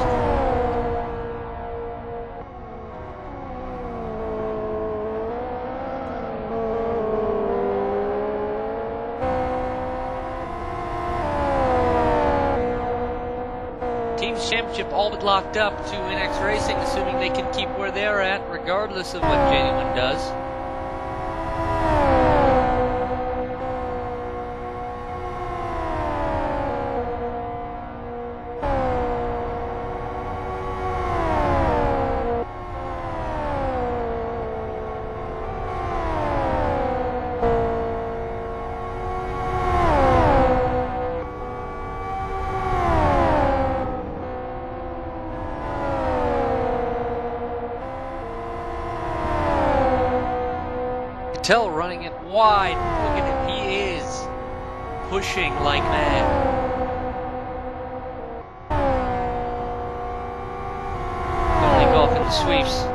Team's championship all but locked up to NX Racing, assuming they can keep where they're at, regardless of what Genuine does. Cattell running it wide. Look at him. He is pushing like mad. Only golf in the sweeps.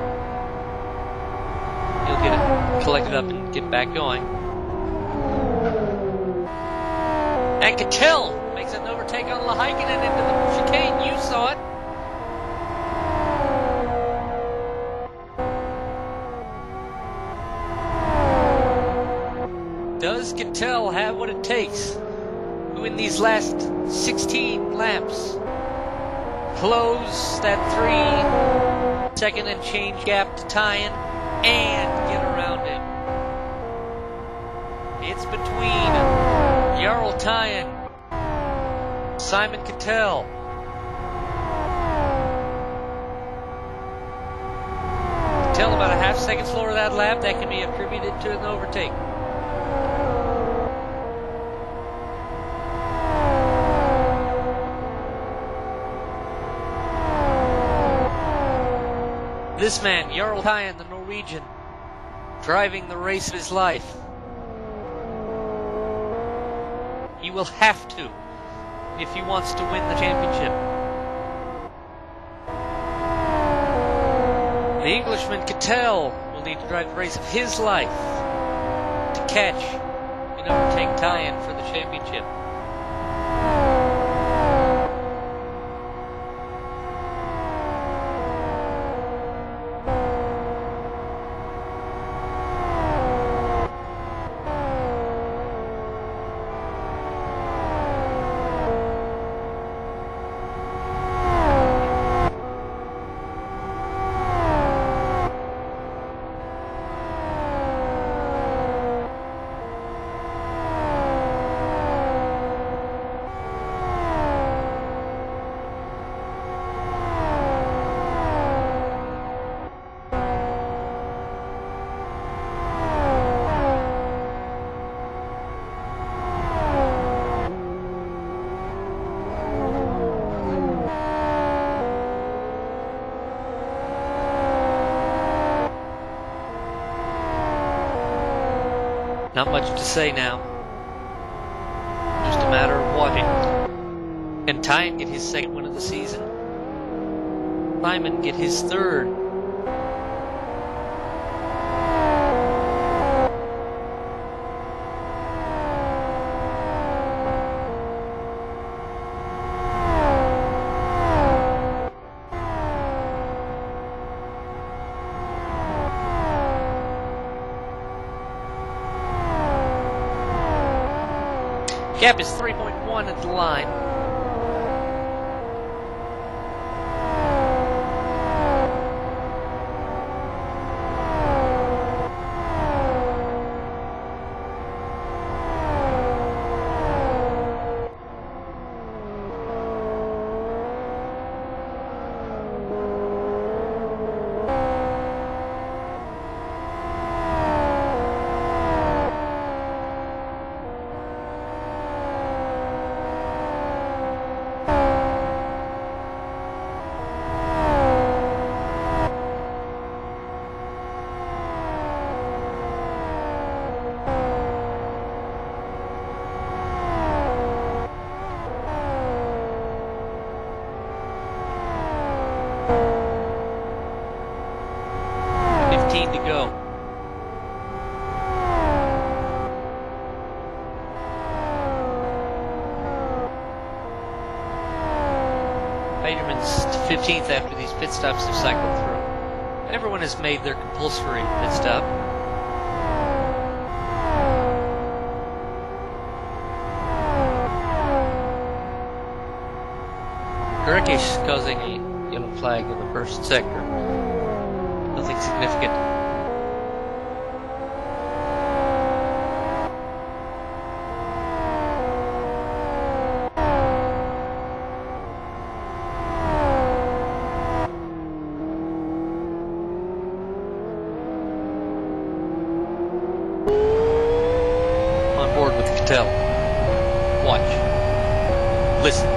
He'll get it collected up and get back going. And Cattell makes an overtake on Lahaikinen into the chicane. You saw it. Does Cattell have what it takes to win these last 16 laps? Close that 3-second and change gap to Teien and get around him. It's between Jarl Teien, Simon Cattell. Cattell about a half second slower that lap. That can be attributed to an overtake. This man, Jarl Teien, the Norwegian, driving the race of his life. He will have to if he wants to win the championship. The Englishman Cattell will need to drive the race of his life to catch and overtake Teien for the championship. Not much to say now. Just a matter of watching. Can Teien get his second win of the season? Simon get his third? Gap is 3.1 at the line. To go. Peterman's 15th after these pit stops have cycled through. Everyone has made their compulsory pit stop. Gurkish causing a yellow flag in the first sector. Nothing significant. On board with Cattell. Watch. Listen.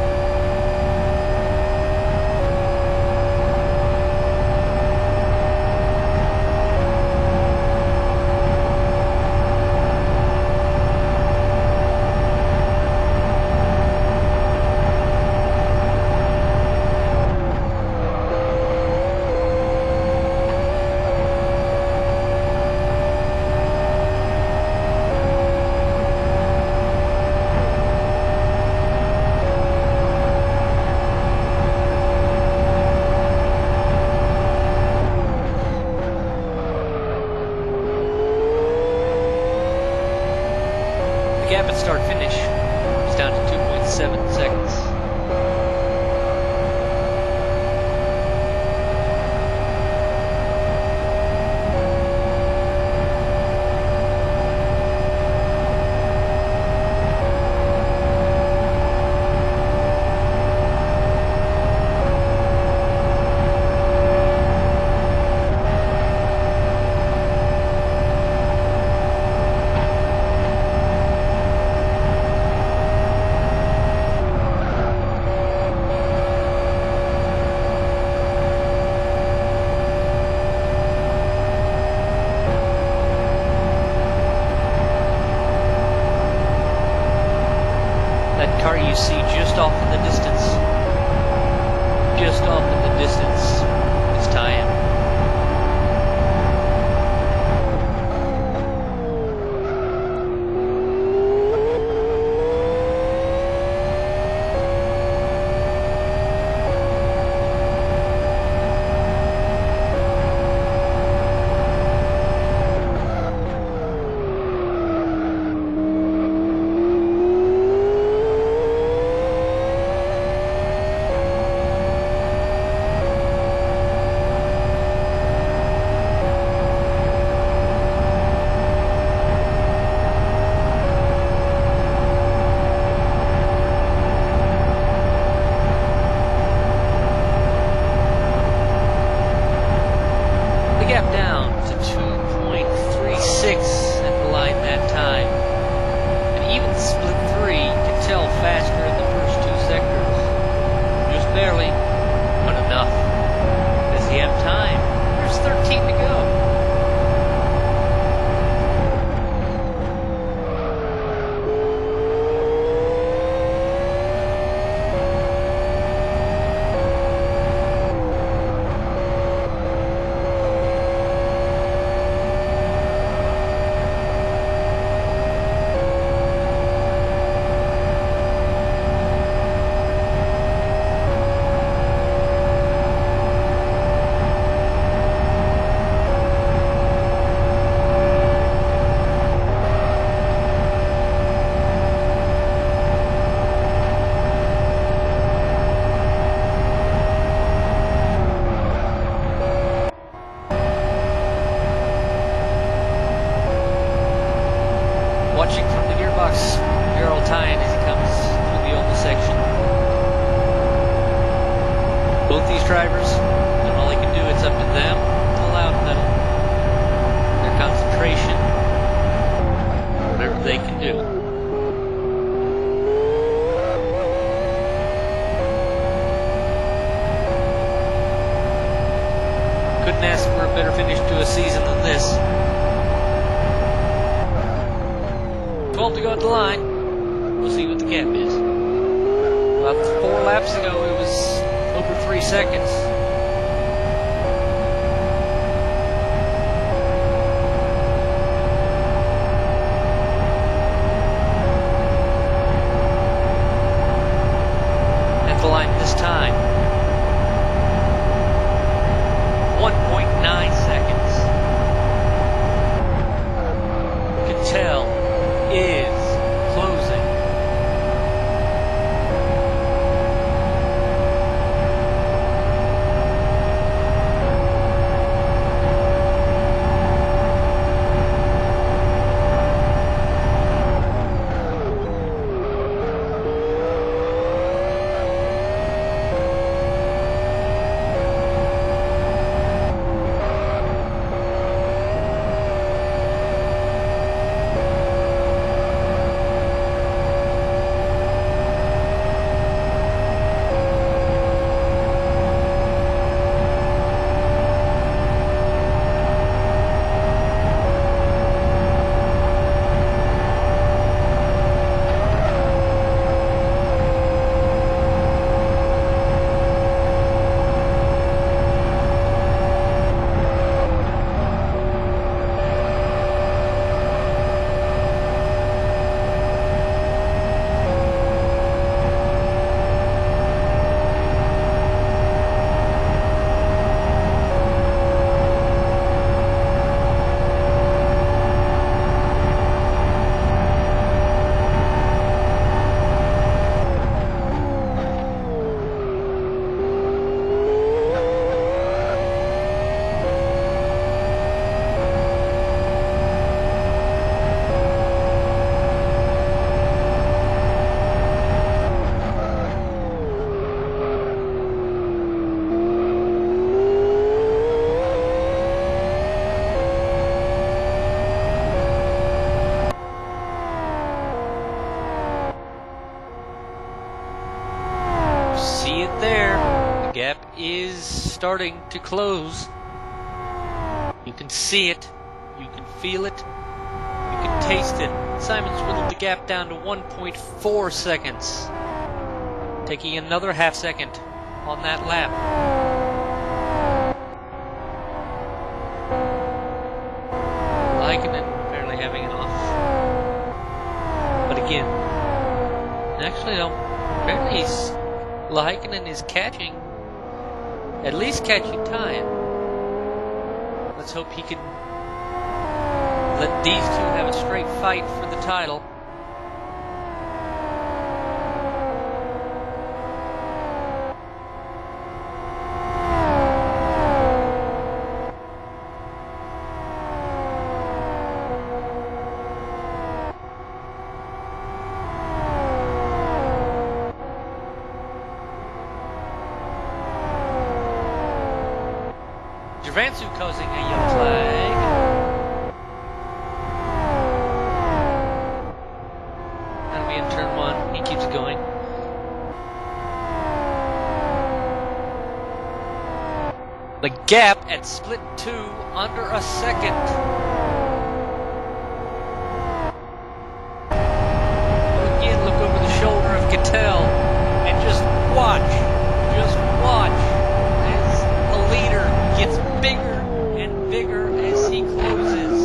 The gap at start finish is down to 2.7 seconds. see just off in the distance. Just off in the distance is Teien. Gap down to 2.36 at the line that time. And even split 3, Cattell faster in the first 2 sectors. Just barely, but enough. Does he have time? There's 13 to go. Watching from the gearbox, Jarl Teien as he comes through the oval section. Both these drivers, and all they can do, it's up to them to allow pedal. Their concentration, whatever they can do. Couldn't ask for a better finish to a season than this. 12 to go at the line. We'll see what the gap is. About 4 laps ago, it was over 3 seconds. At the line this time, 1.9 seconds. Cattell is closing. gap is starting to close. You can see it, you can feel it, you can taste it. Simon's whittled the gap down to 1.4 seconds. taking another half second on that lap. Raikkonen apparently having it off. But again, actually no, apparently Raikkonen is catching, at least catching Teien. Let's hope he can let these two have a straight fight for the title. Javansu causing a yellow flag. That'll be in turn one. He keeps going. The gap at split 2 under a second. Again, look over the shoulder of Cattell and just watch. Just watch as the leader gets bigger and bigger as he closes.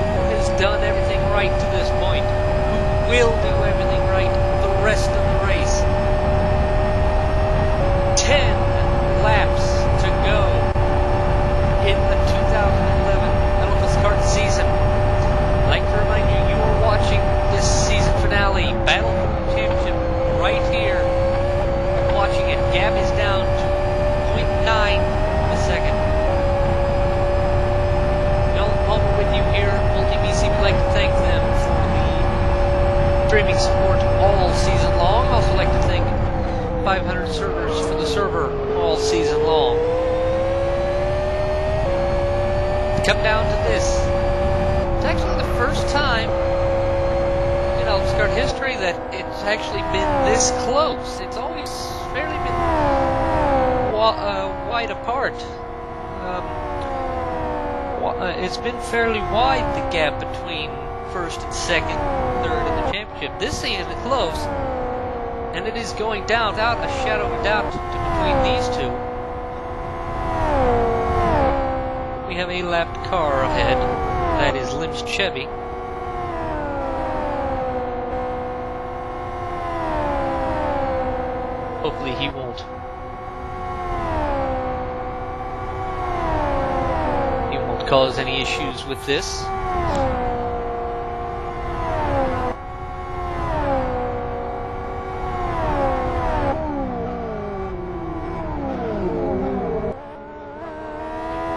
Who has done everything right to this point? Who will do everything right the rest of the race? 10 laps to go in the 2011 LFSCART season. I'd like to remind you, you are watching this season finale, Battle for the Championship, right here. You're watching it. Gap is down to 0.9 of a second. While we're with you here, Multi-BC would like to thank them for the streaming support all season long. I'd also like to thank 500 servers for the server all season long. Come down to this. It's actually the first time in LFSCART history that it's actually been this close. It's always fairly been wide apart. It's been fairly wide, the gap between first and second, third in the championship. This season is close, and it is going down, without a shadow of a doubt, to between these two. We have a lapped car ahead. That is Lim's Chevy. Hopefully he won't. He won't cause any issues with this.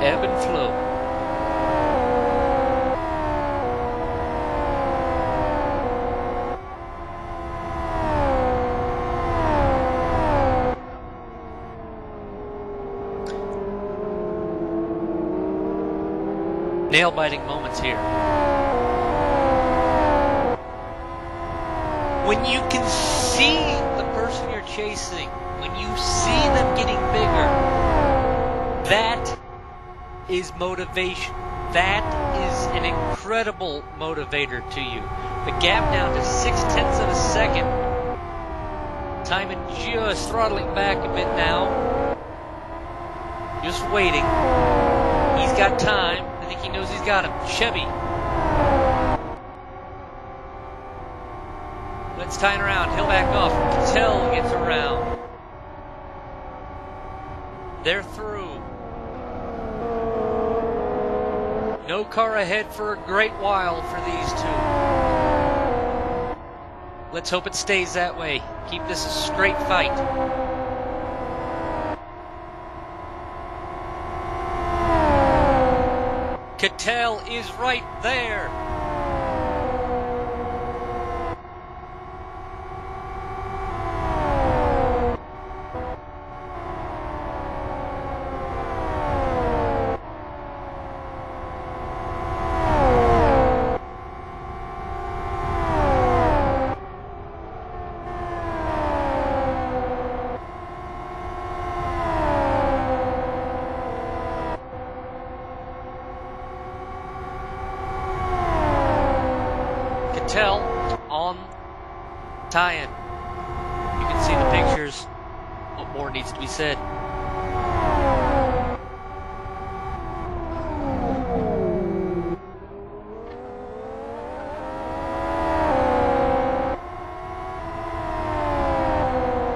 Ebb and flow. Nail-biting moments here. When you can see the person you're chasing, when you see them getting bigger, that is motivation. That is an incredible motivator to you. The gap down to 0.6 of a second. Teien just throttling back a bit now. Just waiting. He's got time. I think he knows he's got him. Chevy. Let's Teien around. He'll back off. Cattell gets around. They're through. No car ahead for a great while for these two. Let's hope it stays that way. Keep this a straight fight. Cattell is right there. Cattell on Teien. You can see the pictures. What more needs to be said?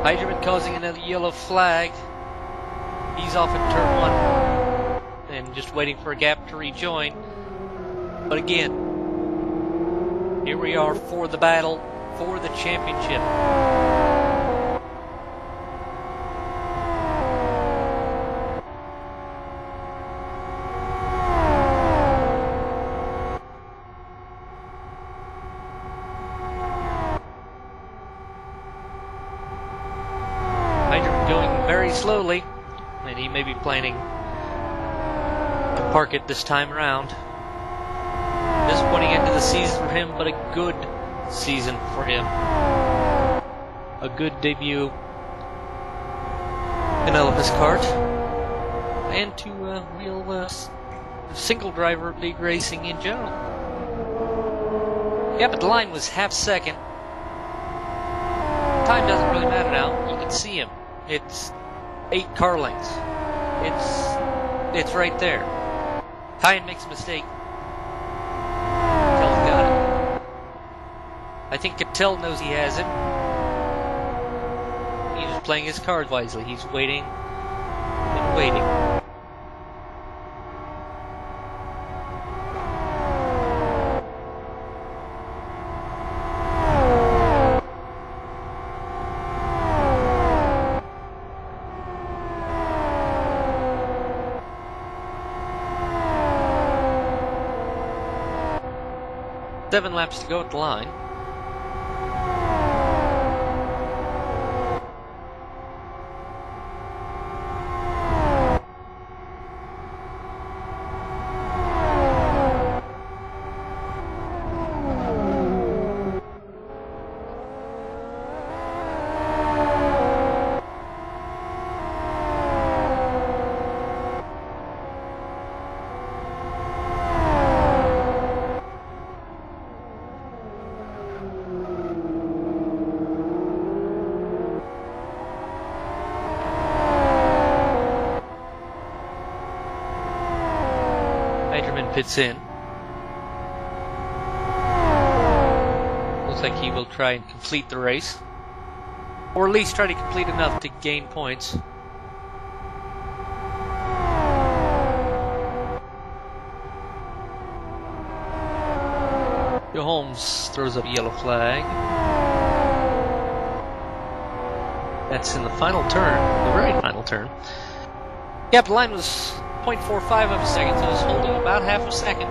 Hydroman causing another yellow flag. He's off in turn 1 and just waiting for a gap to rejoin. But again, here we are for the battle for the championship. Hydroman going very slowly, and he may be planning to park it this time around. Disappointing end of the season for him, but a good season for him. A good debut in LFSCART, and to real single driver league racing in general. Yeah, but the line was half second. Time doesn't really matter now. You can see him. It's 8 car lengths. It's right there. Teien makes a mistake. Cattell's got it. I think Cattell knows he has it. He's just playing his cards wisely. He's waiting and waiting. Seven laps to go at the line. Pits in. Looks like he will try and complete the race, or at least try to complete enough to gain points. Holmes throws up a yellow flag. That's in the final turn, the very final turn. Yep, the line was 0.45 of a second, so it's holding about half a second.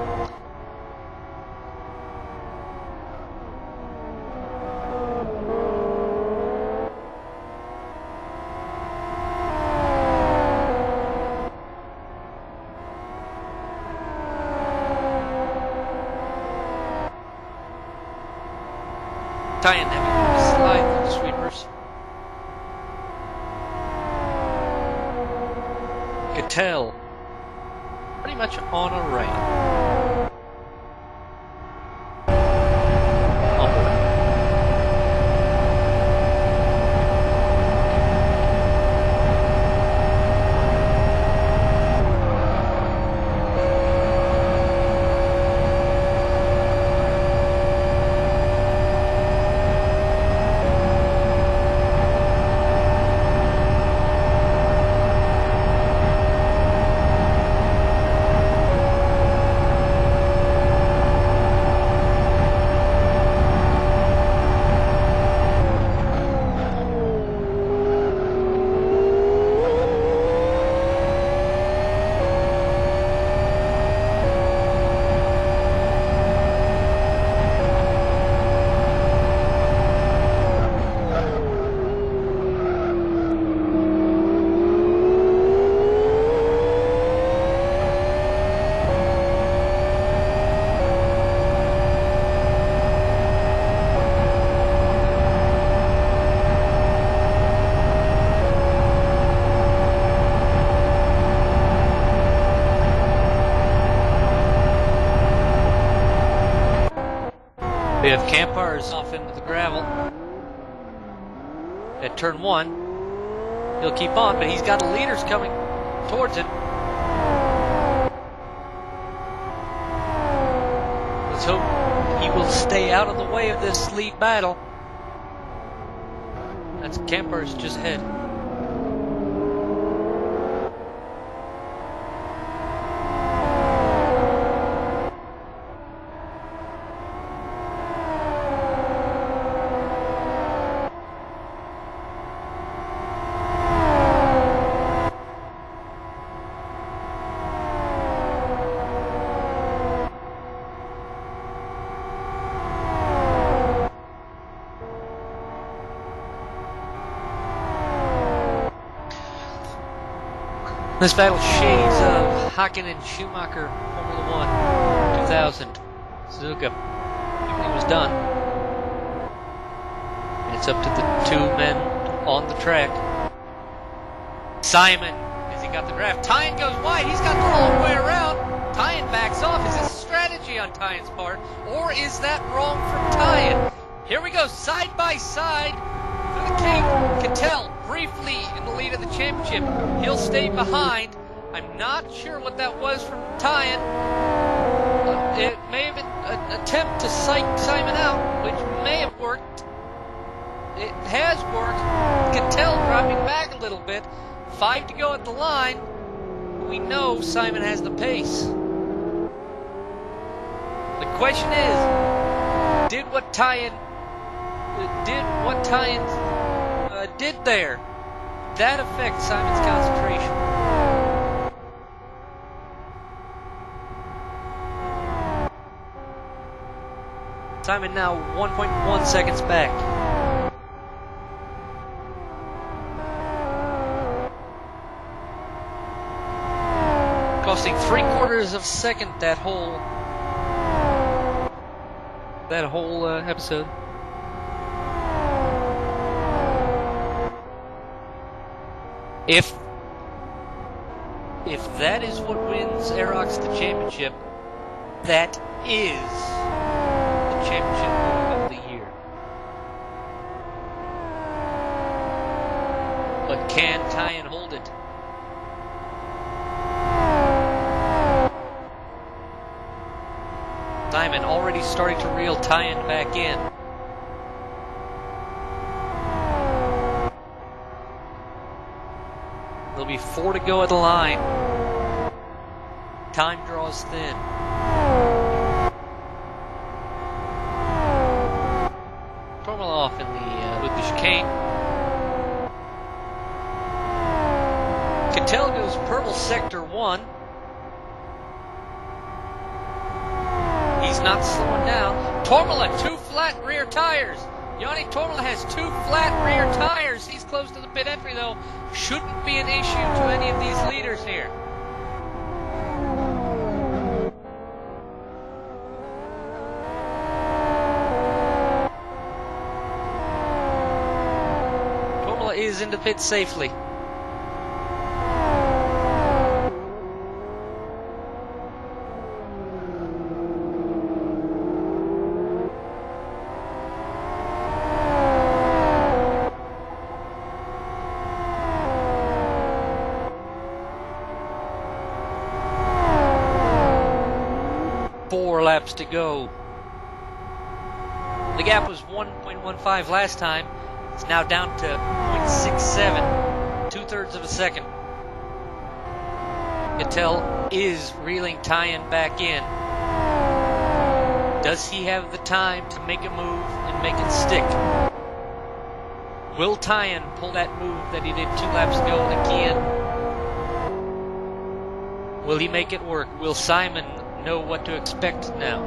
Teien having to slide through the sweepers. Cattell pretty much on a rail. have Campars off into the gravel at turn 1. He'll keep on, but he's got the leaders coming towards him. Let's hope he will stay out of the way of this lead battle. That's Campars just ahead. This battle shades of Hakkinen Schumacher Formula 1 2000. Suzuka. Everything was done. And it's up to the two men on the track. Simon, has he got the draft? Teien goes wide. He's got the long way around. Teien backs off. Is this a strategy on Tyen's part? Or is that wrong from Teien? Here we go, side by side. For the king, Cattell briefly in the lead of the championship. He'll stay behind. I'm not sure what that was from Teien. It may have been an attempt to psych Simon out, which may have worked. It has worked. Cattell dropping back a little bit. 5 to go at the line. We know Simon has the pace. The question is, did what Teien did there, that affect Simon's concentration? Simon now 1.1 seconds back. Costing 3/4 of a second that whole episode. If that is what wins Aerox the championship, that is the championship move of the year. But can Teien hold it? Simon already starting to reel Teien back in. There'll be 4 to go at the line. Time draws thin. Tormala off in with the chicane. Cattell goes purple sector 1. He's not slowing down. Tormala, 2 flat rear tires. Yanni Tormala has 2 flat rear tires. He's close to the pit entry, though. Shouldn't be an issue to any of these leaders here. Tormala is into pit safely. Laps to go. The gap was 1.15 last time. It's now down to 0.67, 2/3 of a second. Cattell is reeling Teien back in. Does he have the time to make a move and make it stick? Will Teien pull that move that he did 2 laps ago again? Will he make it work? Will Simon know what to expect now?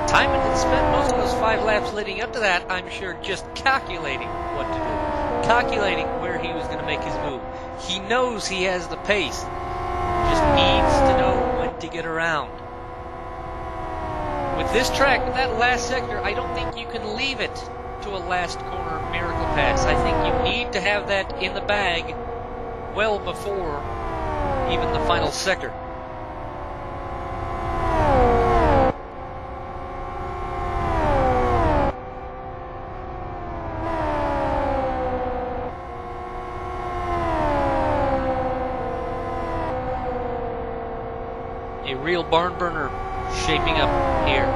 Teien had spent most of those 5 laps leading up to that, I'm sure, just calculating what to do. Calculating where he was going to make his move. He knows he has the pace. Just needs to know when to get around. With this track, with that last sector, I don't think you can leave it to a last corner miracle pass. I think you need to have that in the bag well before even the final sector. barn burner shaping up here.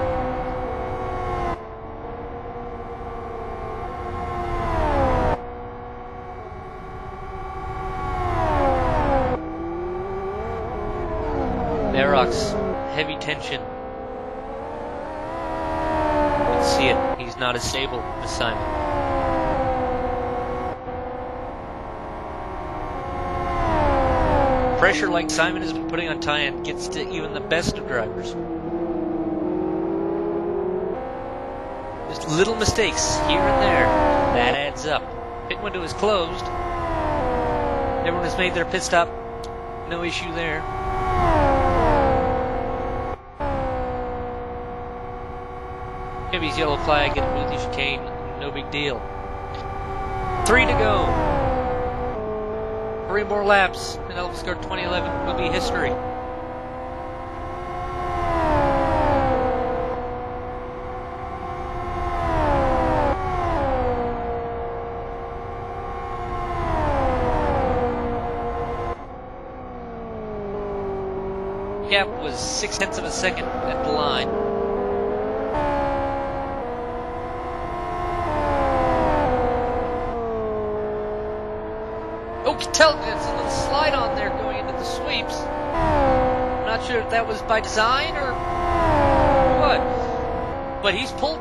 Aerox, heavy tension. You can see it. He's not as stable as Simon. Pressure like Simon has been putting on Teien gets to even the best of drivers. Just little mistakes here and there. That adds up. Pit window is closed. Everyone has made their pit stop. No issue there. Maybe yellow flag at Boothie chicane. No big deal. 3 to go. 3 more laps, and LFSCART 2011 will be history. Gap was 0.6 of a second at the line. Oh, Cattell gets a little slide on there going into the sweeps. I'm not sure if that was by design or what, but he's pulled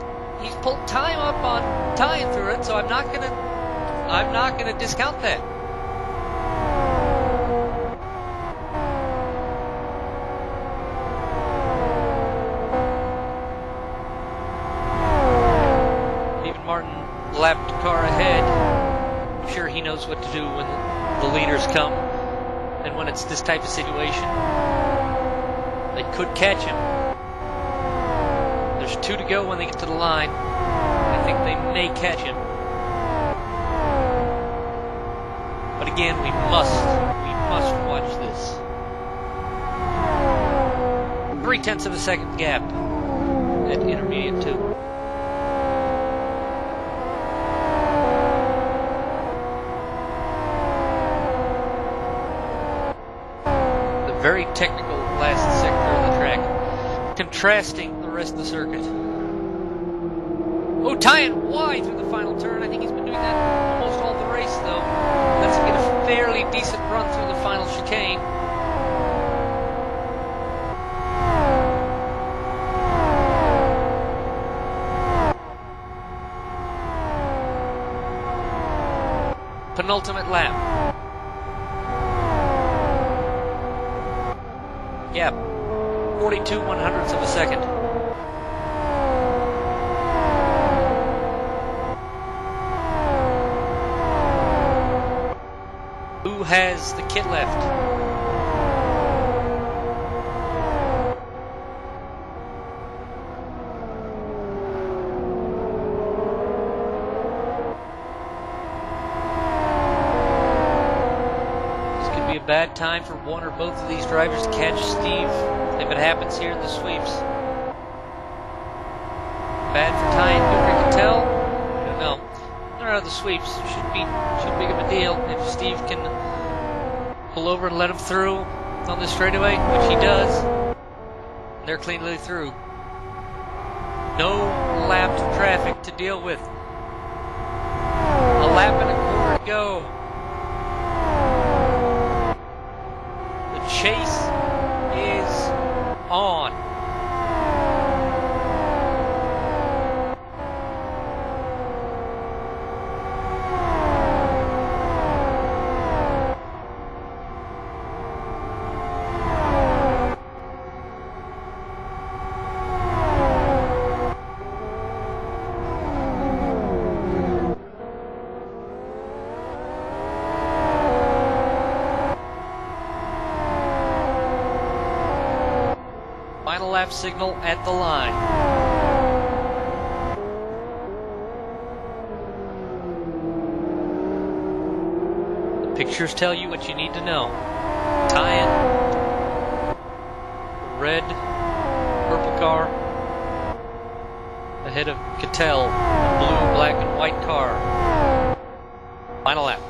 time up on Teien through it, so I'm not gonna discount that. Even Martin lapped the car ahead. I'm sure he knows what to do when the leaders come, and when it's this type of situation. They could catch him. There's 2 to go when they get to the line. I think they may catch him. But again, we must watch this. 0.3 of a second gap at intermediate 2. Very technical last sector of the track, contrasting the rest of the circuit. Oh, Teien wide through the final turn. I think he's been doing that almost all the race, though. Let's get a fairly decent run through the final chicane. Penultimate lap. Gap, 42/100ths of a second. Who has the kit left? Bad time for one or both of these drivers to catch Steve if it happens here in the sweeps. Bad for Teien, good for Cattell? I don't know. They're out of the sweeps. Shouldn't be too big of a deal if Steve can pull over and let him through on this straightaway, which he does. They're cleanly through. No lapped traffic to deal with. A lap and a quarter to go. Chase is on. Final lap signal at the line. The pictures tell you what you need to know. Teien, red, purple car, ahead of Cattell, the blue, black, and white car. Final lap.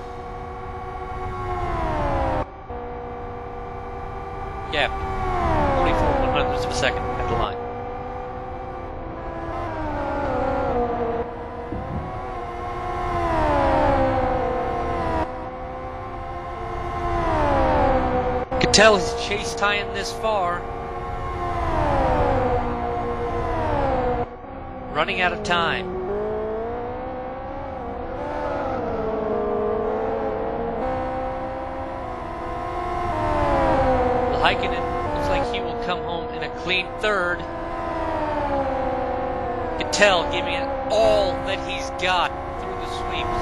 Gap, 44/100 hundredths of a second at the line. Cattell has chased Teien this far. Running out of time. Heikkinen looks like he will come home in a clean third. Cattell giving it all that he's got through the sweeps.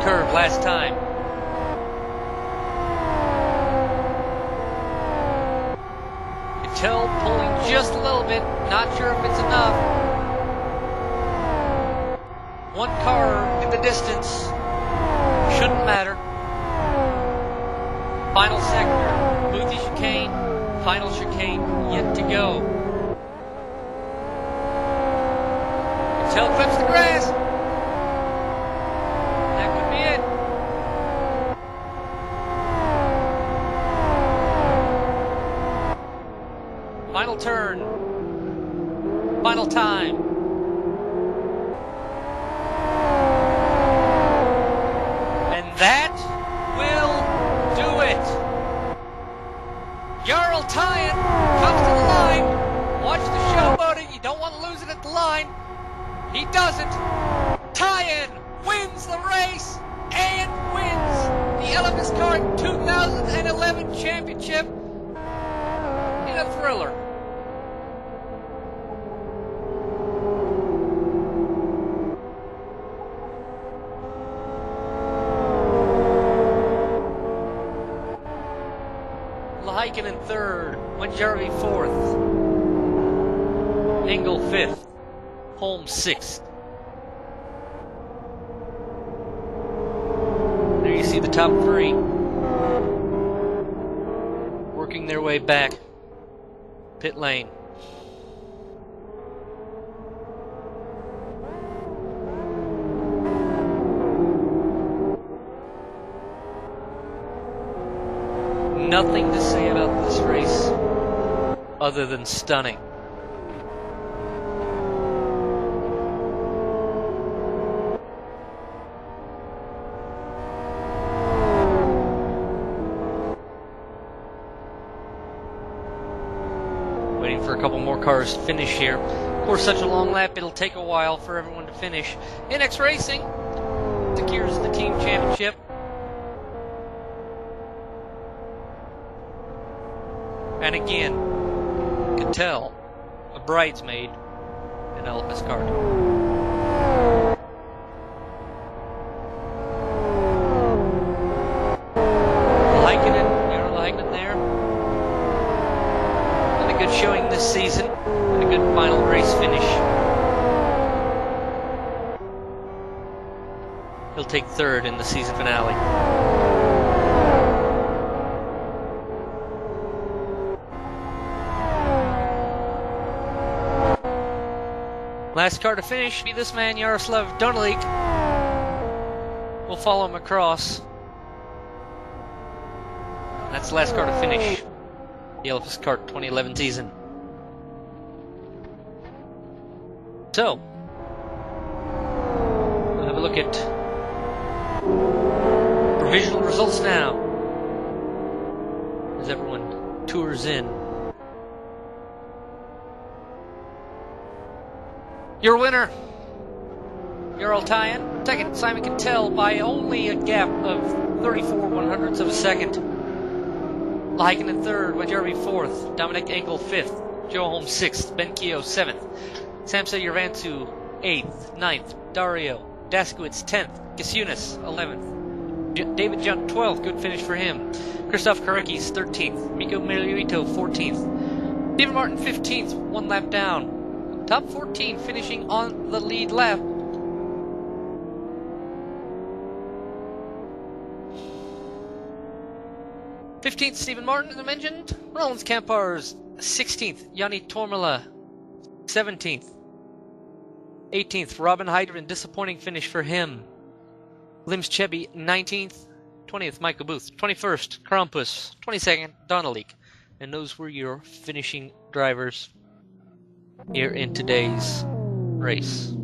Curve last time. Cattell pulling just a little bit, not sure if it's enough. One car in the distance, shouldn't matter. Final sector, Boothie chicane, final chicane yet to go. Cattell clips the grass. Final turn. Final time. And that will do it. Jarl Teien comes to the line. Watch the showboating. You don't want to lose it at the line. He doesn't. Teien wins the race and wins the LFSCART 2011 championship in a thriller. Heikkinen third, Jarl fourth, Engel fifth, Holmes sixth. There you see the top three working their way back pit lane. Nothing to say about this race other than stunning. Waiting for a couple more cars to finish here. Of course, such a long lap, it'll take a while for everyone to finish. NX Racing secures the team championship. And again, Cattell, a bridesmaid in LFSCART. Heikkinen there. And a good showing this season, and a good final race finish. He'll take third in the season finale. Last car to finish be this man, Jaroslav Donalik. We'll follow him across. That's the last car to finish the LFSCART 2011 season. So, we'll have a look at provisional results now as everyone tours in. Your winner, Jarl Teien. Second, Simon Cattell by only a gap of 34/100ths of a second. Heikkinen third, Jarl fourth, Dominic Engel fifth, Joe Holmes sixth, Ben Keogh seventh, Samsa Yervansu eighth, ninth, Dario Daskowitz 10th, Kasunas 11th, David Junt 12th, good finish for him, Christoph Karekis 13th, Miko Meliuito 14th, Stephen Martin 15th, one lap down. Top 14 finishing on the lead lap. 15th, Stephen Martin, as I mentioned. Rollins Kampar's 16th, Yanni Tormala, 17th. 18th, Robin Heidren, disappointing finish for him. Lims Chebby, 19th. 20th, Michael Booth. 21st, Krampus. 22nd, Donalik. And those were your finishing drivers here in today's race.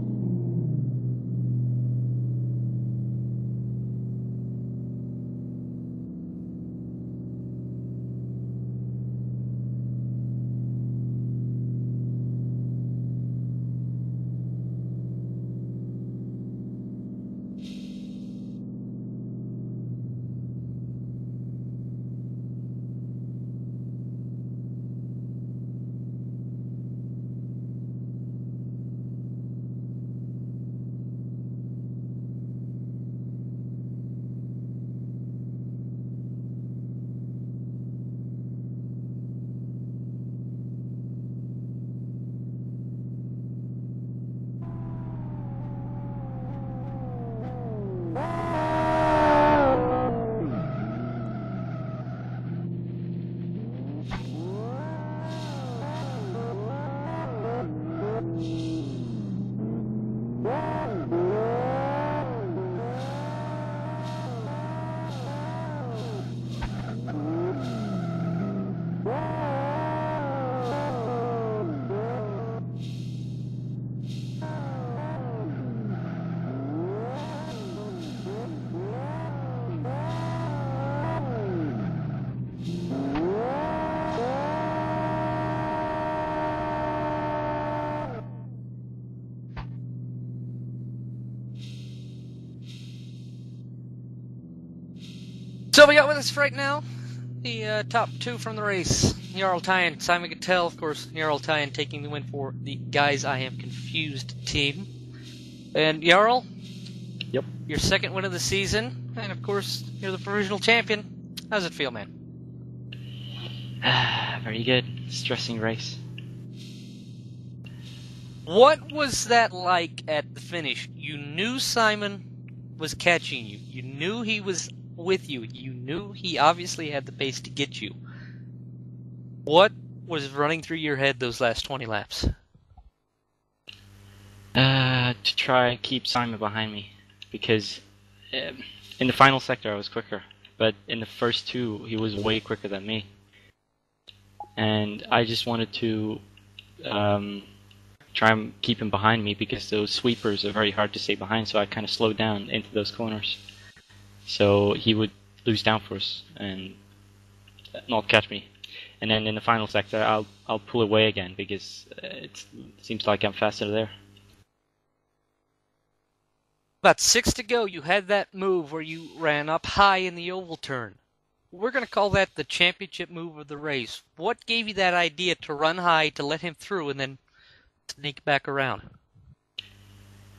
So we got with us right now the top two from the race. Jarl Teien, Simon Cattell, of course, Jarl Teien taking the win for the Guys I Am Confused team. And Jarl, Yep. your second win of the season, and of course, you're the provisional champion. How's it feel, man? Very good. Stressing race. What was that like at the finish? You knew Simon was catching you. You knew he was with you. You knew he obviously had the pace to get you. What was running through your head those last 20 laps? To try and keep Simon behind me, because in the final sector I was quicker, but in the first two he was way quicker than me, and I just wanted to try and keep him behind me, because those sweepers are very hard to stay behind, so I kind of slowed down into those corners, so he would lose downforce and not catch me. And then in the final sector I'll pull away again, because it seems like I'm faster there. About 6 to go, you had that move where you ran up high in the oval turn. We're going to call that the championship move of the race. What gave you that idea to run high, to let him through, and then sneak back around?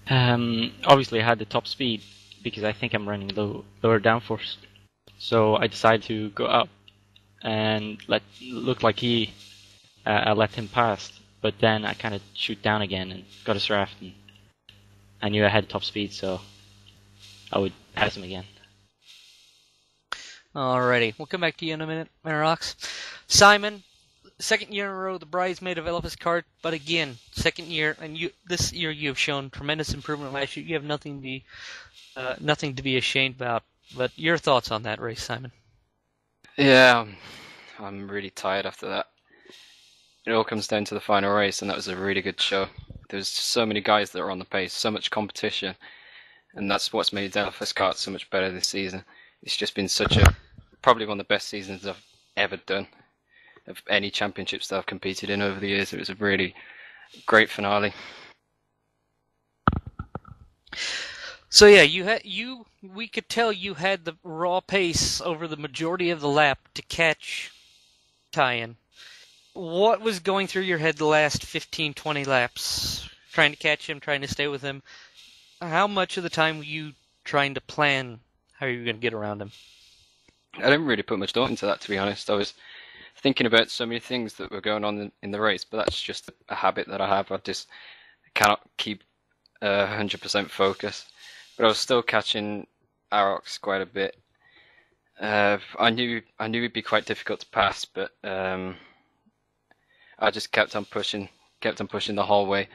Obviously I had the top speed, because I think I'm running lower downforce. So I decided to go up and look like I let him pass, but then I kind of shoot down again and got a draft, and I knew I had top speed, so I would pass him again. Alrighty, we'll come back to you in a minute, Marox. Simon, second year in a row, the bridesmaid of LFSCART, but again, second year, and this year you have shown tremendous improvement. Last year, you have nothing to be ashamed about. But your thoughts on that race, Simon? Yeah, I'm really tired after that. It all comes down to the final race, and that was a really good show. There's so many guys that are on the pace, so much competition, and that's what's made LFSCART so much better this season. It's just been probably one of the best seasons I've ever done of any championships that I've competed in over the years. It was a really great finale. So yeah, we could tell you had the raw pace over the majority of the lap to catch Teien. What was going through your head the last 15, 20 laps? Trying to catch him, trying to stay with him. How much of the time were you trying to plan how you were going to get around him? I didn't really put much thought into that, to be honest. I was thinking about so many things that were going on in the race, but that's just a habit that I have. I just cannot keep 100% focus. But I was still catching Arox quite a bit. I knew it'd be quite difficult to pass, but I just kept on pushing the whole way,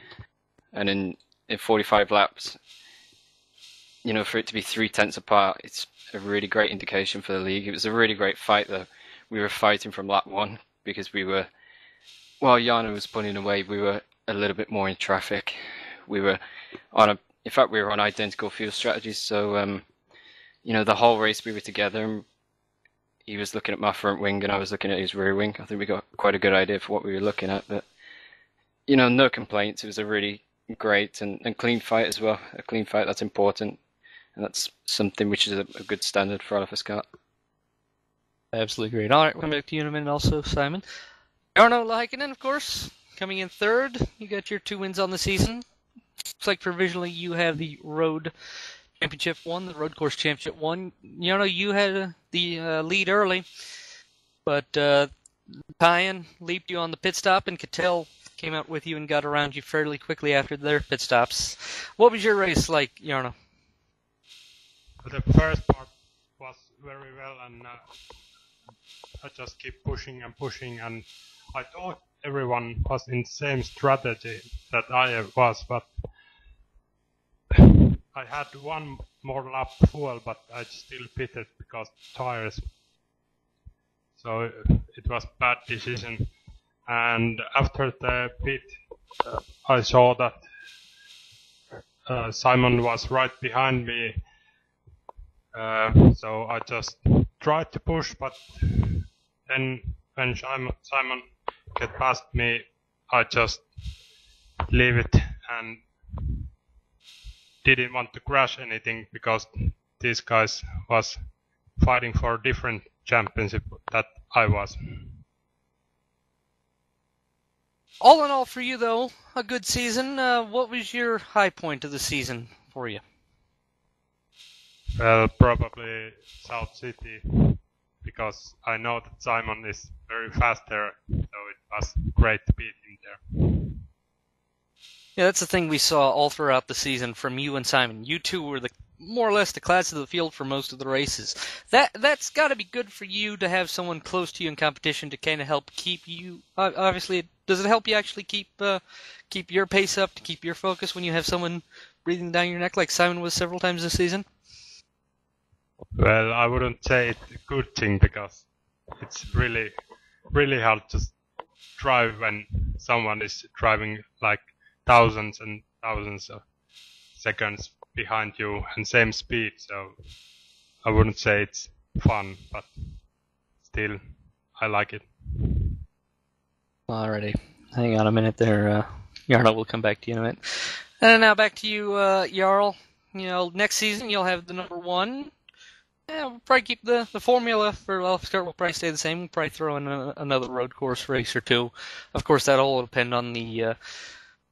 and in 45 laps, for it to be 3/10 apart, it's a really great indication for the league. It was a really great fight, though. We were fighting from lap 1 because while Jarno was pulling away, we were a little bit more in traffic. We were in fact, we were on identical fuel strategies, so the whole race we were together. He was looking at my front wing and I was looking at his rear wing. I think we got quite a good idea for what we were looking at, but no complaints. It was a really great and clean fight as well. A clean fight, that's important, and that's something which is a good standard for LFSCART. Absolutely great. All right, we'll come back to you in a minute also, Simon. Jarno Laihinen, of course, coming in third. You got your 2 wins on the season. Looks like provisionally you have the Road Championship 1, the Road Course Championship 1. Jarno, you had the lead early, but Teien leaped you on the pit stop, and Cattell came out with you and got around you fairly quickly after their pit stops. What was your race like, Jarno? The first part was very well, and I just keep pushing, and I thought everyone was in the same strategy that I was, but I had one more lap fuel, but I still pitted because tires. So it was bad decision. And after the pit, I saw that Simon was right behind me. So I just tried to push, but then when Simon get past me, I just leave it and didn't want to crash anything because these guys was fighting for a different championship that I was. All in all for you, though, a good season. What was your high point of the season for you? Well, probably South City, because I know that Simon is very fast there, so it was great to beat him there. Yeah, that's the thing we saw all throughout the season from you and Simon. You two were more or less the class of the field for most of the races. That's got to be good for you to have someone close to you in competition to kind of help keep you. Obviously, does it help you actually keep your pace up, to keep your focus when you have someone breathing down your neck like Simon was several times this season? Well, I wouldn't say it's a good thing because it's really, really hard to drive when someone is driving like thousands and thousands of seconds behind you and same speed, so I wouldn't say it's fun, but still I like it. Alrighty, hang on a minute there, Jarl. We'll come back to you in a minute. And now back to you, Jarl. Next season you'll have the number 1. Yeah, we'll probably keep the formula for LFSCART will probably stay the same. We'll probably throw in another road course race or 2. Of course, that'll all depend on the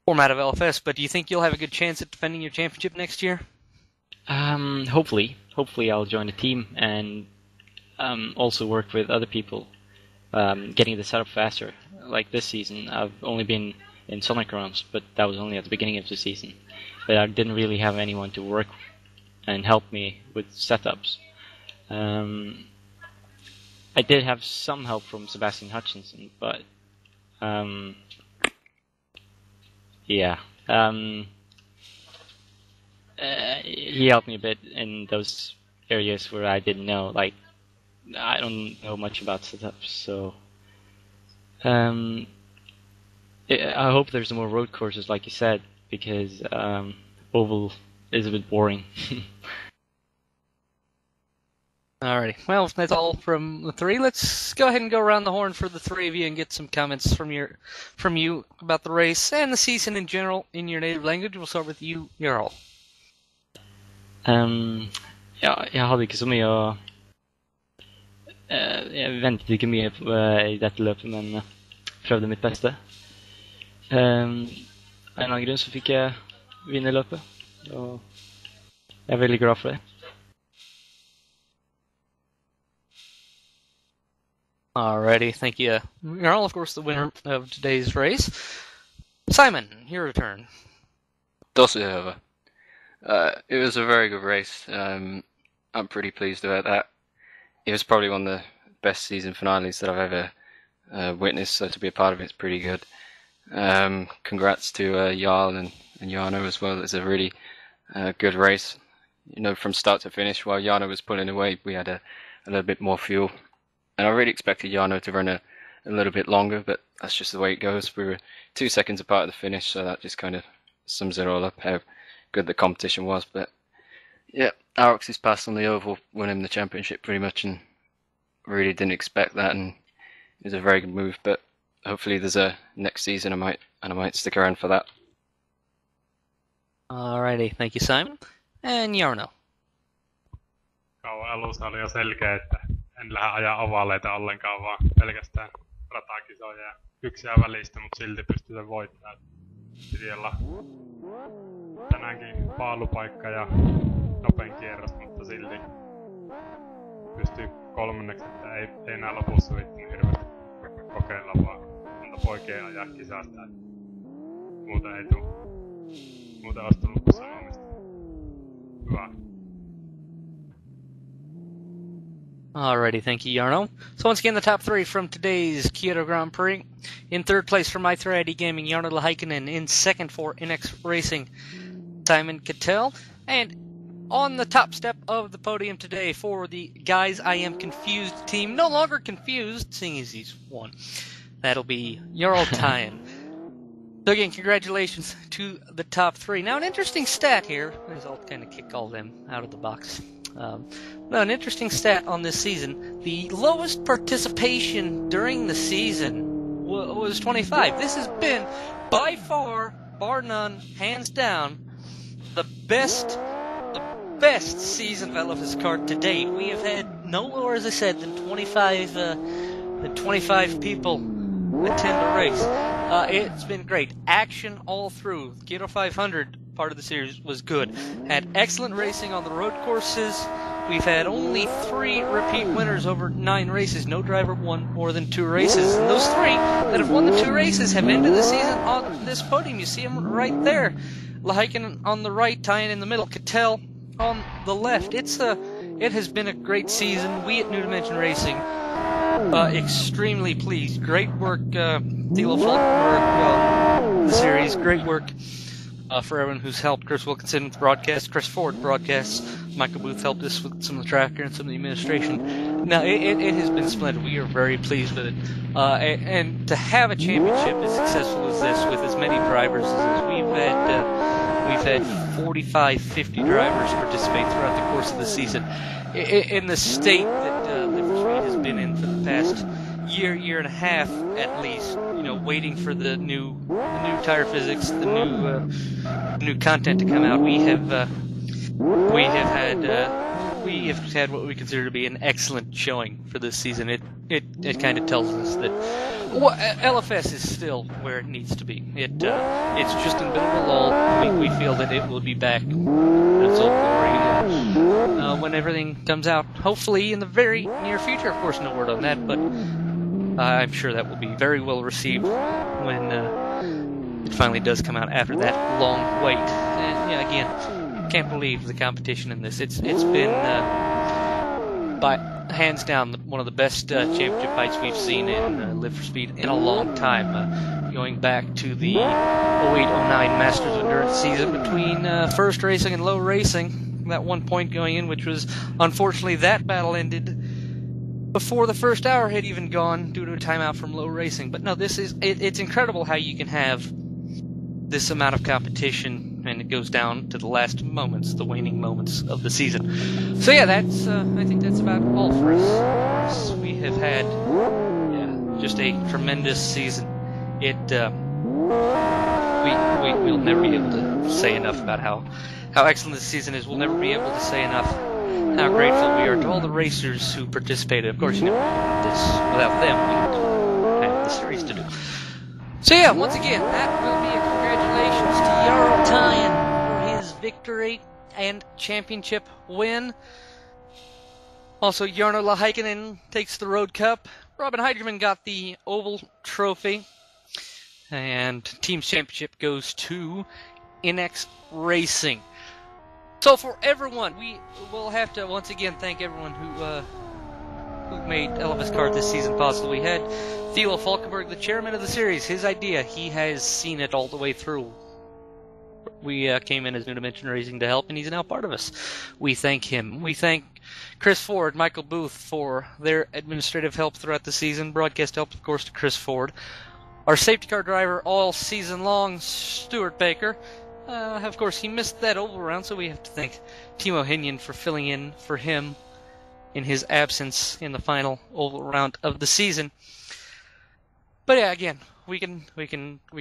format of LFS, but do you think you'll have a good chance at defending your championship next year? Hopefully I'll join the team and also work with other people, getting the setup faster. Like this season, I've only been in Sonic runs, but that was only at the beginning of the season. But I didn't really have anyone to work and help me with setups. I did have some help from Sebastian Hutchinson, but yeah. He helped me a bit in those areas where I didn't know. Like, I don't know much about setups, so I hope there's more road courses, like you said, because oval is a bit boring. Alrighty, well, that's all from the 3. Let's go ahead and go around the horn for the 3 of you and get some comments from you about the race and the season in general in your native language. We'll start with you, Jarl. Ja, jeg hadde ikke så mye å Jeg ventet ikke mye i dette løpet, men prøvde mitt beste. Av en eller annen grunn så fikk jeg vinne løpet, og jeg er veldig glad for det. Alrighty, thank you. Jarl, of course, the winner of today's race. Simon, your return. It was a very good race. I'm pretty pleased about that. it was probably one of the best season finales that I've ever witnessed. So to be a part of it's pretty good. Congrats to Jarl and Jarno as well. It's a really good race. From start to finish, while Jarno was pulling away, we had a little bit more fuel. And I really expected Jarno to run a little bit longer, but that's just the way it goes. We were 2 seconds apart of the finish, so that just kind of sums it all up, how good the competition was. But yeah, Arox's pass on the oval won him the championship pretty much, and really didn't expect that, and it was a very good move. But hopefully there's a next season I might stick around for that. Alrighty, thank you, Simon. And Jarno. Kauan alusta oli jo selkeä, että en lähde ajaa ovaleita ollenkaan, vaan pelkästään ratakisoja ja yksiä välistä, mutta silti pystytään voittamaan. Piti olla tänäänkin paalupaikka ja nopein kierros, mutta silti pystyy kolmanneksi, että ei enää lopussa viittinyt hirveästi kokeilla, vaan monta poikea ajaa kisasta. Muuten ei tule. Muuten olisi tullut sanomista. Hyvä. Alrighty, thank you, Jarno. So once again, the top three from today's Kyoto Grand Prix. In third place for My3ID Gaming, Jarno Lahaikinen. In second for NX Racing, Simon Cattell. And on the top step of the podium today for the Guys I Am Confused team, no longer confused, seeing as he's won, that'll be Jarl Teien. So again, congratulations to the top three. Now, an interesting stat here, as I'll kind of kick all them out of the box. Now, an interesting stat on this season, the lowest participation during the season was 25. This has been, by far, bar none, hands down, the best season of LFSCART to date. We have had no lower, as I said, than 25 people attend a race. It's been great. Action all through. The Kyoto 500 part of the series was good. Had excellent racing on the road courses. We've had only 3 repeat winners over 9 races. No driver won more than 2 races. And those 3 that have won the 2 races have ended the season on this podium. You see them right there. Lahaikinen on the right, Teien in the middle, Cattell on the left. It has been a great season. We at New Dimension Racing extremely pleased. Great work, Thilo Falkenberg, the series. Great work for everyone who's helped. Chris Wilkinson with broadcast, Chris Ford broadcasts. Michael Booth helped us with some of the tracker and some of the administration. Now, it has been splendid. We are very pleased with it. And to have a championship as successful as this, with as many drivers as this, we've had 45, 50 drivers participate throughout the course of the season. In the state that LFSCART has been in for the past year and a half at least, waiting for the new tire physics, the new content to come out, we have had what we consider to be an excellent showing for this season. It kind of tells us that LFS is still where it needs to be. It's just in a bit of a lull. We feel that it will be back in its old glory when everything comes out. Hopefully in the very near future. Of course, no word on that, but I'm sure that will be very well received when it finally does come out after that long wait. And yeah, again, can't believe the competition in this. It's been by hands down one of the best championship fights we've seen in Live for Speed in a long time. Going back to the 08-09 Masters Endurance season between First Racing and Low Racing. That one point going in, which was unfortunately that battle ended before the first hour had even gone due to a timeout from Low Racing. But no, it's incredible how you can have this amount of competition and it goes down to the last moments, the waning moments of the season. So yeah, that's I think that's about all for us. We have had just a tremendous season. We'll never be able to say enough about how excellent this season is. We'll never be able to say enough how grateful we are to all the racers who participated. Of course, this without them, we have the series to do. So yeah, once again, that will be a congratulations to Jarl Teien for his victory and championship win. Also, Jarno Lahaikinen takes the Road Cup. Robin Heiderman got the Oval Trophy. And Team's Championship goes to NX Racing. So for everyone, we will have to once again thank everyone who made LFSCART this season possible. We had Thilo Falkenberg, the chairman of the series. His idea, he has seen it all the way through. We came in as New Dimension Racing to help, and he's now part of us. We thank him. We thank Chris Ford, Michael Booth for their administrative help throughout the season. Broadcast help, of course, to Chris Ford. Our safety car driver all season long, Stuart Baker. Of course, he missed that oval round, so we have to thank Timo Hinion for filling in for him in his absence in the final oval round of the season. But yeah, again, we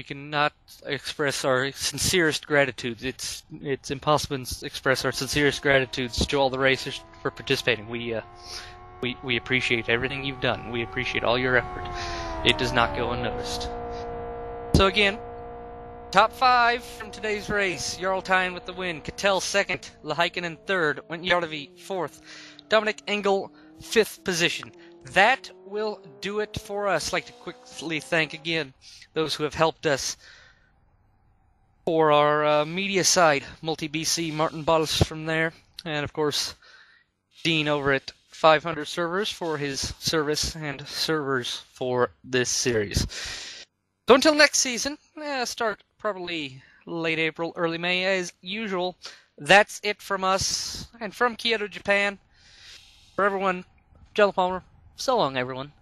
cannot express our sincerest gratitude. It's impossible to express our sincerest gratitudes to all the racers for participating. We appreciate everything you've done. We appreciate all your effort. It does not go unnoticed. So again, top 5 from today's race. Jarl Teien with the win. Cattell 2nd. Lahaikinen 3rd. Went Jarlevi 4th. Dominic Engel 5th position. That will do it for us. I'd like to quickly thank again those who have helped us for our media side. Multi-BC, Martin Bottles from there. And of course, Dean over at 500 Servers for his service and servers for this series. So until next season, start probably late April, early May as usual. That's it from us and from Kyoto, Japan. For everyone, Jello Palmer, so long everyone.